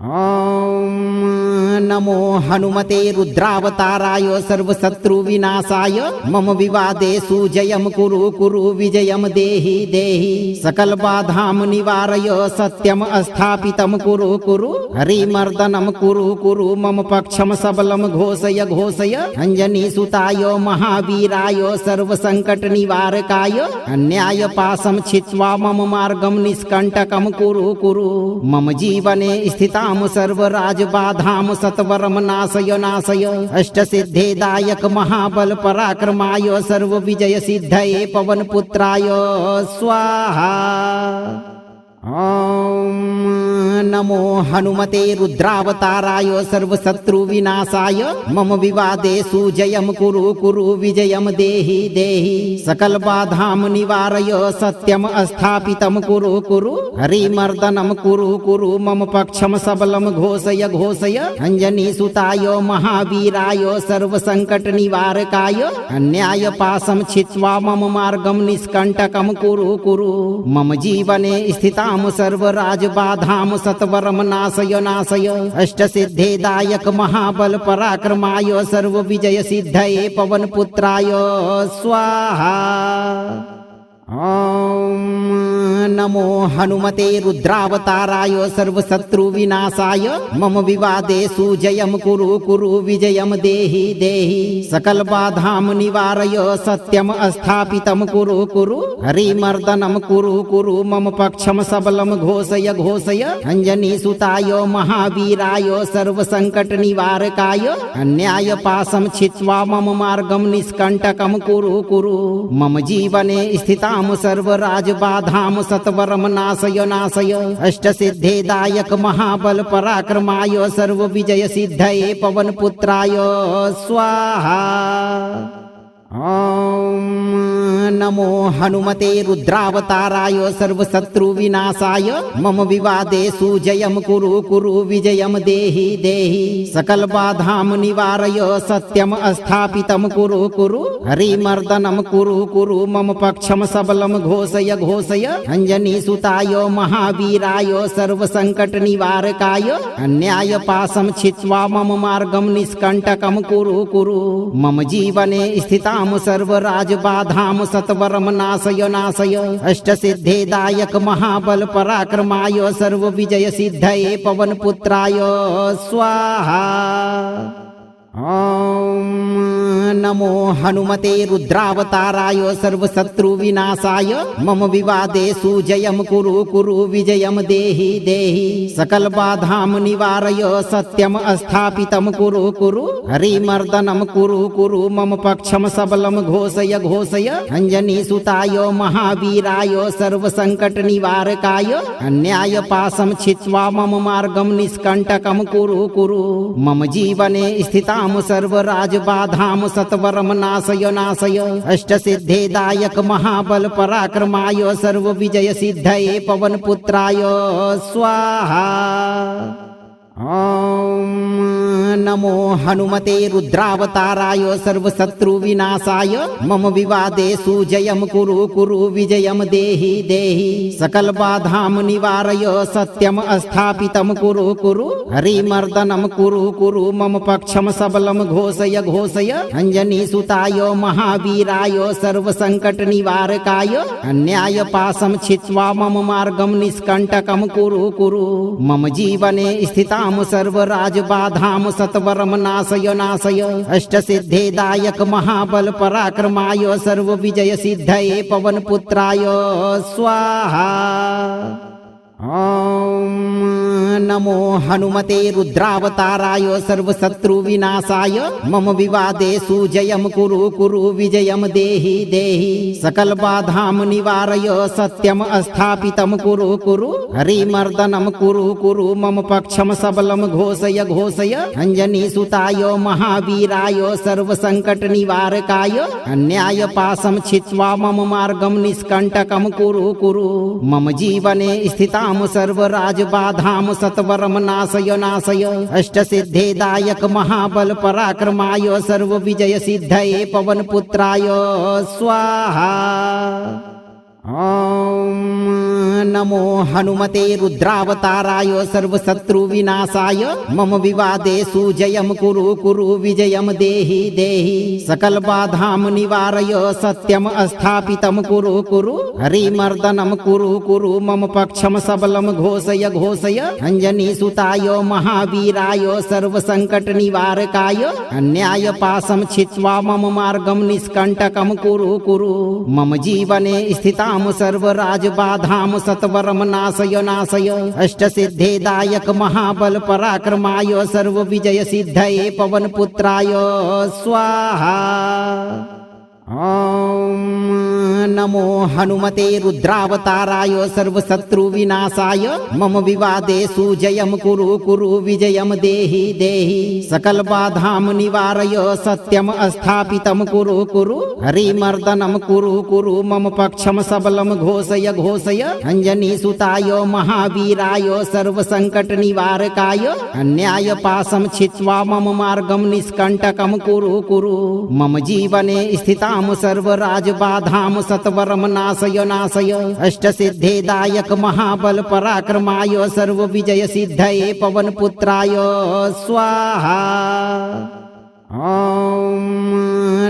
ॐ नमो हनुमते रुद्रावताराय सर्वशत्रु विनाशाय मम विवादेषु जयं कुरु कुरु विजयं देहि देहि सकल बाधां निवारय सत्यम स्थापितं कुरु कुरु हरिमर्दनं कुरु कुरु मम पक्षं सबलं घोषय घोषय अंजनी सुताय महावीराय सर्व संकट निवारकाय अन्याय पाशं छित्त्वा मम मार्गं निष्कंटकं कुरु कुरु मम जीवने स्थितां सर्वराज बाधां सत्वरम नाशय नाशय अष्टसिद्धिदायक महाबल पराक्रमाय सर्व विजय सिद्धये पवन पुत्राय स्वाहा। ॐ नमो हनुमते रुद्रावताराय सर्वशत्रु विनाशाय मम विवादेषु जयं कुरु कुरु विजयं देहि देहि सकल बाधां निवारय सत्यम स्थापितं कुरु कुरु हरिमर्दनं कुरु कुरु मम पक्षं सबलं घोषय घोषय अंजनी सुताय महावीराय सर्व संकट निवारकाय अन्याय पाशं छित्त्वा मम मार्गं निष्कंटकं कुरु कुरु मम जीवने स्थितां सर्वराज बाधां सत्वरम नाशय नाशय अष्टसिद्धिदायक महाबल पराक्रमाय सर्व विजय सिद्धये पवन पुत्राय स्वाहा। ॐ नमो हनुमते रुद्रावताराय सर्वशत्रु विनाशाय मम विवादेषु जयं कुरु कुरु विजयं देहि देहि सकल बाधां निवारय सत्यम स्थापितं कुरु कुरु हरिमर्दनं कुरु कुरु मम पक्षं सबलं घोषय घोषय अंजनी सुताय महावीराय सर्व संकट निवारकाय अन्याय पाशं छित्त्वा मम मार्गं निष्कंटकं कुरु कुरु मम जीवने स्थितां सर्वराज बाधां सत्वरम नाशय नाशय अष्टसिद्धिदायक महाबल पराक्रमाय सर्व विजय सिद्धये पवन पुत्राय स्वाहा। ॐ नमो हनुमते रुद्रावताराय सर्वशत्रु विनाशाय मम विवादेषु जयं कुरु कुरु विजयं देहि देहि सकल बाधां निवारय सत्यम स्थापितं कुरु कुरु हरिमर्दनं कुरु कुरु मम पक्षं सबलं घोषय घोषय अंजनी सुताय महावीराय सर्व संकट निवारकाय अन्याय पाशं छित्त्वा मम मार्गं निष्कंटकं कुरु कुरु मम जीवने स्थितां सर्वराज बाधां सत्वरम नाशय नाशय अष्टसिद्धिदायक महाबल पराक्रमाय सर्व विजय सिद्धये पवन पुत्राय स्वाहा। ॐ नमो हनुमते रुद्रावताराय सर्वशत्रु विनाशाय मम विवादेषु जयं कुरु कुरु विजयं देहि देहि सकल बाधां निवारय सत्यम स्थापितं कुरु कुरु हरिमर्दनं कुरु कुरु मम पक्षं सबलं घोषय घोषय अंजनी सुताय महावीराय सर्व संकट निवारकाय अन्याय पाशं छित्त्वा मम मार्गं निष्कंटकं कुरु कुरु मम जीवने स्थितां सर्वराज बाधां सत्वरम नाशय नाशय अष्टसिद्धिदायक महाबल पराक्रमाय सर्व विजय सिद्धये पवन पुत्राय स्वाहा। ॐ नमो हनुमते रुद्रावताराय सर्वशत्रु विनाशाय मम विवादेषु जयं कुरु कुरु विजयं देहि देहि सकल बाधां निवारय सत्यम स्थापितं कुरु कुरु हरिमर्दनं कुरु कुरु मम पक्षं सबलं घोषय घोषय अंजनी सुताय महावीराय सर्व संकट निवारकाय अन्याय पाशं छित्त्वा मम मार्गं निष्कंटकं कुरु कुरु मम जीवने स्थितां सर्वराज बाधां सत्वरम नाशय नाशय अष्टसिद्धिदायक महाबल पराक्रमाय सर्व विजय सिद्धये पवन पुत्राय स्वाहा। ॐ नमो हनुमते रुद्रावताराय सर्वशत्रु विनाशाय मम विवादेषु जयं कुरु कुरु विजयं देहि देहि सकल बाधां निवारय सत्यम स्थापितं कुरु कुरु हरिमर्दनं कुरु कुरु मम पक्षं सबलं घोषय घोषय अंजनी सुताय महावीराय सर्व संकट निवारकाय अन्याय पाशं छित्त्वा मम मार्गं निष्कंटकं कुरु कुरु मम जीवने स्थितां सर्वराज बाधां सत्वरम नाशय नाशय अष्टसिद्धेदायक महाबल पराक्रमाय सर्व विजय सिद्धये पवन पुत्राय स्वाहा। ओम नमो हनुमते रुद्रावताराय सर्वशत्रु विनाशाय मम विवादेषु जयं कुरु कुरु विजयं देहि देहि सकल बाधां निवारय सत्यम स्थापितं कुरु कुरु हरिमर्दनं कुरु कुरु मम पक्षं सबलं घोषय घोषय अंजनी सुताय महावीराय सर्व संकट निवारकाय अन्याय पाशं छित्त्वा मम मार्गं निष्कंटकं कुरु कुरु मम जीवने स्थितां सर्वराज बाधाम सत्वरम नाशय नाशय अष्टसिद्धेदायक महाबल पराक्रमाय सर्व विजय सिद्धये पवन पुत्राय स्वाहा। ओम नमो हनुमते रुद्रावताराय सर्वशत्रु विनाशाय मम विवादेषु जयं कुरु कुरु विजयं देहि देहि सकल बाधां निवारय सत्यम स्थापितं कुरु कुरु हरिमर्दनं कुरु कुरु मम पक्षं सबलं घोषय घोषय अंजनी सुताय महावीराय सर्व संकट निवारकाय अन्याय पाशं छित्त्वा मम मार्गं निष्कंटकं कुरु कुरु मम जीवने स्थितां सर्वराज बाधां सत्वरम नाशय नाशय अष्टसिद्धेदायक महाबल पराक्रमाय सर्व विजय सिद्धये पवन पुत्राय स्वाहा। ओम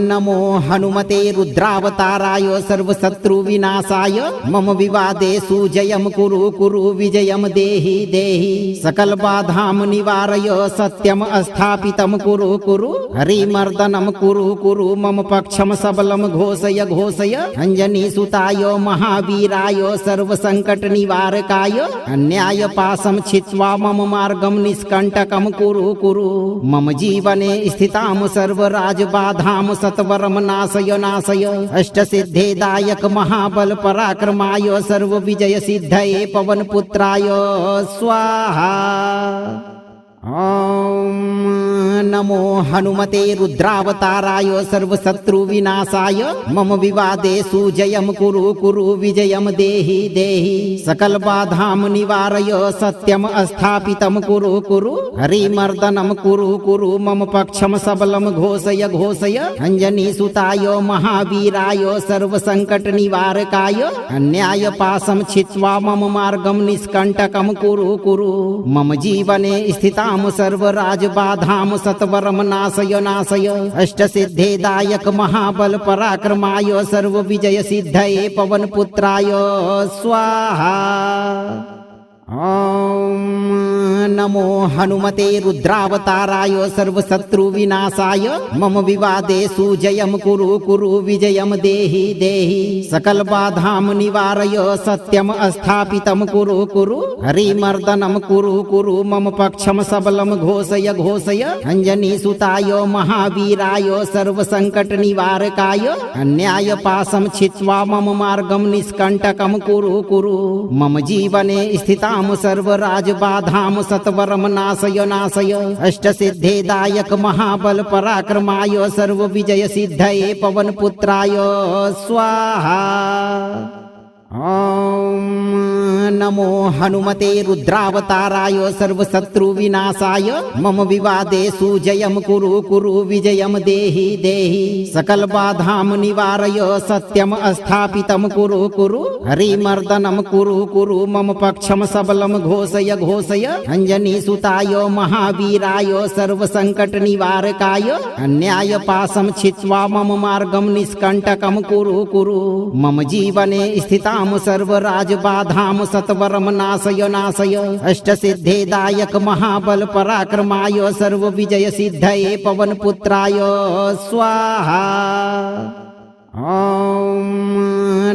नमो हनुमते रुद्रावताराय सर्वशत्रु विनाशाय मम विवादेषु जयं कुरु कुरु विजयं देहि देहि सकल बाधां निवारय सत्यम स्थापितं कुरु कुरु हरिमर्दनं कुरु कुरु मम पक्षं सबलं घोषय घोषय अंजनी सुताय महावीराय सर्व संकट निवारकाय अन्याय पाशं छित्त्वा मम मार्गं निष्कंटकं कुरु कुरु मम जीवने स्थितां सर्वराज बाधां सत्वरम नाशय नाशय अष्टसिद्धेदायक महाबल पराक्रमाय सर्व विजय सिद्धये पवन पुत्राय स्वाहा। ओम नमो हनुमते रुद्रावताराय सर्वशत्रु विनाशाय मम विवादेषु जयं कुरु कुरु विजयं देहि देहि सकल बाधां निवारय सत्यम स्थापितं कुरु कुरु हरिमर्दनं कुरु कुरु मम पक्षं सबलं घोषय घोषय अंजनी सुताय महावीराय सर्व संकट निवारकाय अन्याय पाशं छित्त्वा मम मार्गं निष्कंटकं कुरु कुरु मम जीवने स्थितां सर्वराज बाधां सत्वरम नाशय नाशय अष्टसिद्धेदायक महाबल पराक्रमाय सर्व विजय सिद्धये पवन पुत्राय स्वाहा। ओम नमो हनुमते रुद्रावताराय सर्वशत्रु विनाशाय मम विवादेषु जयं कुरु कुरु विजयं देहि देहि सकल बाधां निवारय सत्यम स्थापितं कुरु कुरु हरिमर्दनं कुरु कुरु मम पक्षं सबलं घोषय घोषय अंजनी सुताय महावीराय सर्व संकट निवारकाय अन्याय पाशं छित्त्वा मम मार्गं निष्कंटकं कुरु कुरु मम जीवने स्थितां सर्वराज बाधां सत्वरम नाशय नाशय अष्टसिद्धेदायक महाबल पराक्रमाय सर्व विजय सिद्धये पवन पुत्राय स्वाहा। ओम नमो हनुमते रुद्रावताराय सर्वशत्रु विनाशाय मम विवादेषु जयं कुरु कुरु विजयं देहि देहि सकल बाधां निवारय सत्यम स्थापितं कुरु कुरु हरिमर्दनं कुरु कुरु मम पक्षं सबलं घोषय घोषय अंजनी सुताय महावीराय सर्व संकट निवारकाय अन्याय पाशं छित्त्वा मम मार्गं निष्कंटकं कुरु कुरु मम जीवने स्थितां सर्वराज बाधां सत्वरम नाशय नाशय अष्टसिद्धेदायक महाबल पराक्रमाय सर्व विजय सिद्धये पवन पुत्राय स्वाहा। ओम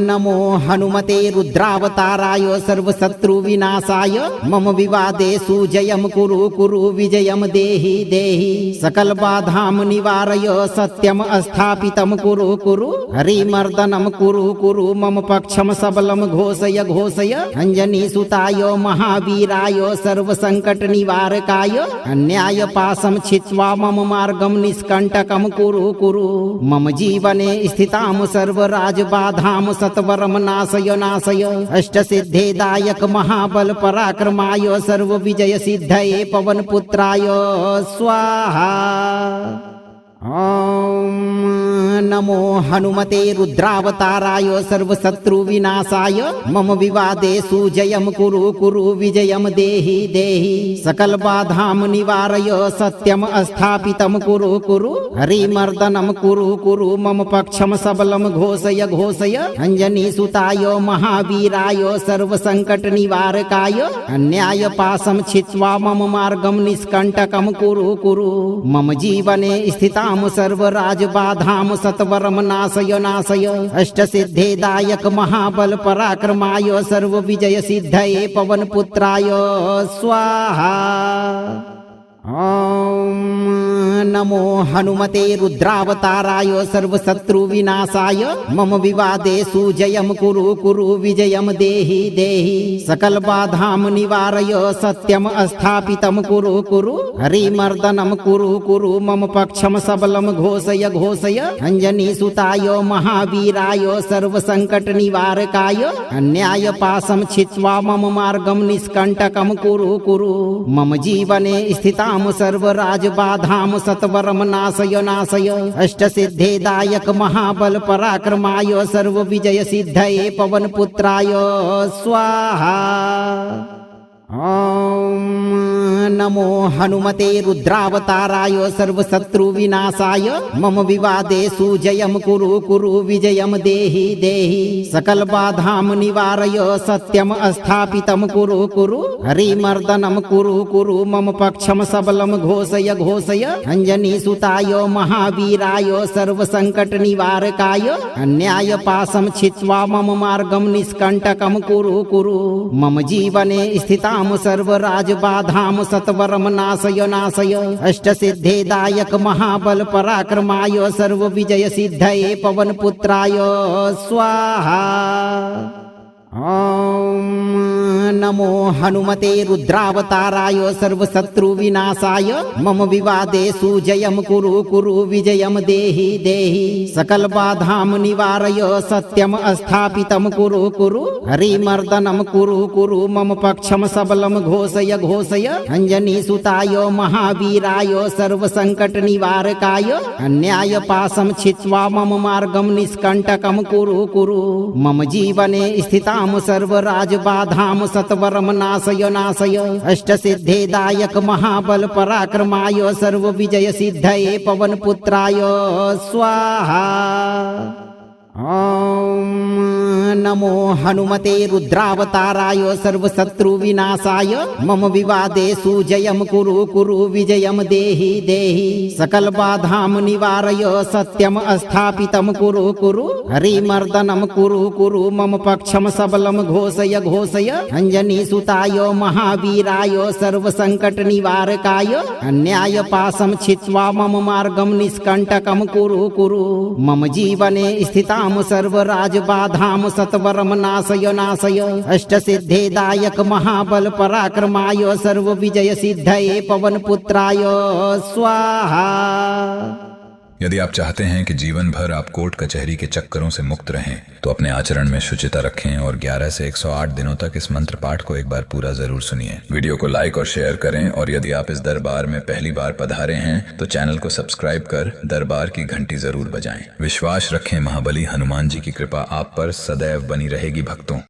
नमो हनुमते रुद्रावताराय सर्वशत्रु विनाशाय मम विवादेषु जयं कुरु कुरु विजयं देहि देहि सकल बाधां निवारय सत्यम स्थापितं कुरु कुरु हरिमर्दनं कुरु कुरु मम पक्षं सबलं घोषय घोषय अंजनी सुताय महावीराय सर्व संकट निवारकाय अन्याय पाशं छित्त्वा मम मार्गं निष्कंटकं कुरु कुरु मम जीवने स्थितां सर्वराज बाधां सत्व सत्वरम नाशय नाशय अष्टसिद्धेदायक महाबल पराक्रमाय सर्व विजय सिद्धये पवन पुत्राय स्वाहा। ॐ नमो हनुमते रुद्रावताराय सर्वशत्रु विनाशाय मम विवादेषु जयं कुरु कुरु विजयं देहि देहि सकल बाधां निवारय सत्यम स्थापितं कुरु कुरु हरिमर्दनं कुरु कुरु मम पक्षं सबलं घोषय घोषय अंजनी सुताय महावीराय सर्व संकट निवारकाय अन्याय पाशं छित्त्वा मम मार्गं निष्कंटकं कुरु कुरु मम जीवने स्थितां सर्वराज बाधां सत्वरम नाशय नाशय अष्टसिद्धेदायक महाबल पराक्रमाय सर्व विजय सिद्धये पवन पुत्राय स्वाहा। ॐ नमो हनुमते रुद्रावताराय सर्वशत्रु विनाशाय मम विवादेषु जयं कुरु कुरु विजयं देहि देहि सकल बाधां निवारय सत्यम स्थापितं कुरु कुरु हरिमर्दनं कुरु कुरु मम पक्षं सबलं घोषय घोषय अंजनी सुताय महावीराय सर्व संकट निवारकाय अन्याय पाशं छित्त्वा मम मार्गं निष्कंटकं कुरु कुरु मम जीवने स्थितां सर्वराज बाधां सत्वरम नाशय नाशय अष्टसिद्धेदायक महाबल पराक्रमाय सर्व विजय सिद्धये पवन पुत्राय स्वाहा। ॐ नमो हनुमते रुद्रावताराय सर्वशत्रु विनाशाय मम विवादेषु जयं कुरु कुरु विजयं देहि देहि सकल बाधां निवारय सत्यम स्थापितं कुरु कुरु हरिमर्दनं कुरु कुरु मम पक्षं सबलं घोषय घोषय अंजनी सुताय महावीराय सर्व संकट निवारकाय अन्याय पाशं छित्त्वा मम मार्गं निष्कंटकं कुरु कुरु मम जीवने स्थितां सर्वराज बाधां सत्वरम नाशय नाशय अष्टसिद्धेदायक महाबल पराक्रमाय सर्व विजय सिद्धये पवन पुत्राय स्वाहा। ॐ नमो हनुमते रुद्रावताराय सर्वशत्रु विनाशाय मम विवादेषु जयं कुरु कुरु विजयं देहि देहि सकल बाधां निवारय सत्यम स्थापितं कुरु कुरु हरिमर्दनं कुरु कुरु मम पक्षं सबलं घोषय घोषय अंजनी सुताय महावीराय सर्व संकट निवारकाय अन्याय पाशं छित्त्वा मम मार्गं निष्कंटकं कुरु कुरु मम जीवने स्थितां सर्वराज बाधां सत्वरम नाशय नाशय अष्टसिद्धेदायक महाबल पराक्रमाय सर्व विजय सिद्धये पवन पुत्राय स्वाहा। ॐ नमो हनुमते रुद्रावताराय सर्वशत्रु विनाशाय मम विवादेषु जयं कुरु कुरु विजयं देहि देहि सकल बाधां निवारय सत्यम स्थापितं कुरु कुरु हरिमर्दनं कुरु कुरु मम पक्षं सबलं घोषय घोषय अंजनी सुताय महावीराय सर्व संकट निवारकाय अन्याय पाशं छित्त्वा मम मार्गं निष्कंटकं कुरु कुरु मम जीवने स्थितां सर्वराज बाधां सत्वरम नाशय नाशय अष्टसिद्धेदायक महाबल पराक्रमाय सर्व विजय सिद्धये पवन पुत्राय स्वाहा। यदि आप चाहते हैं कि जीवन भर आप कोर्ट कचहरी के चक्करों से मुक्त रहें तो अपने आचरण में शुचिता रखें और 11 से 108 दिनों तक इस मंत्र पाठ को एक बार पूरा जरूर सुनिए। वीडियो को लाइक और शेयर करें और यदि आप इस दरबार में पहली बार पधारे हैं तो चैनल को सब्सक्राइब कर दरबार की घंटी जरूर बजाएं। विश्वास रखें महाबली हनुमान जी की कृपा आप पर सदैव बनी रहेगी भक्तों।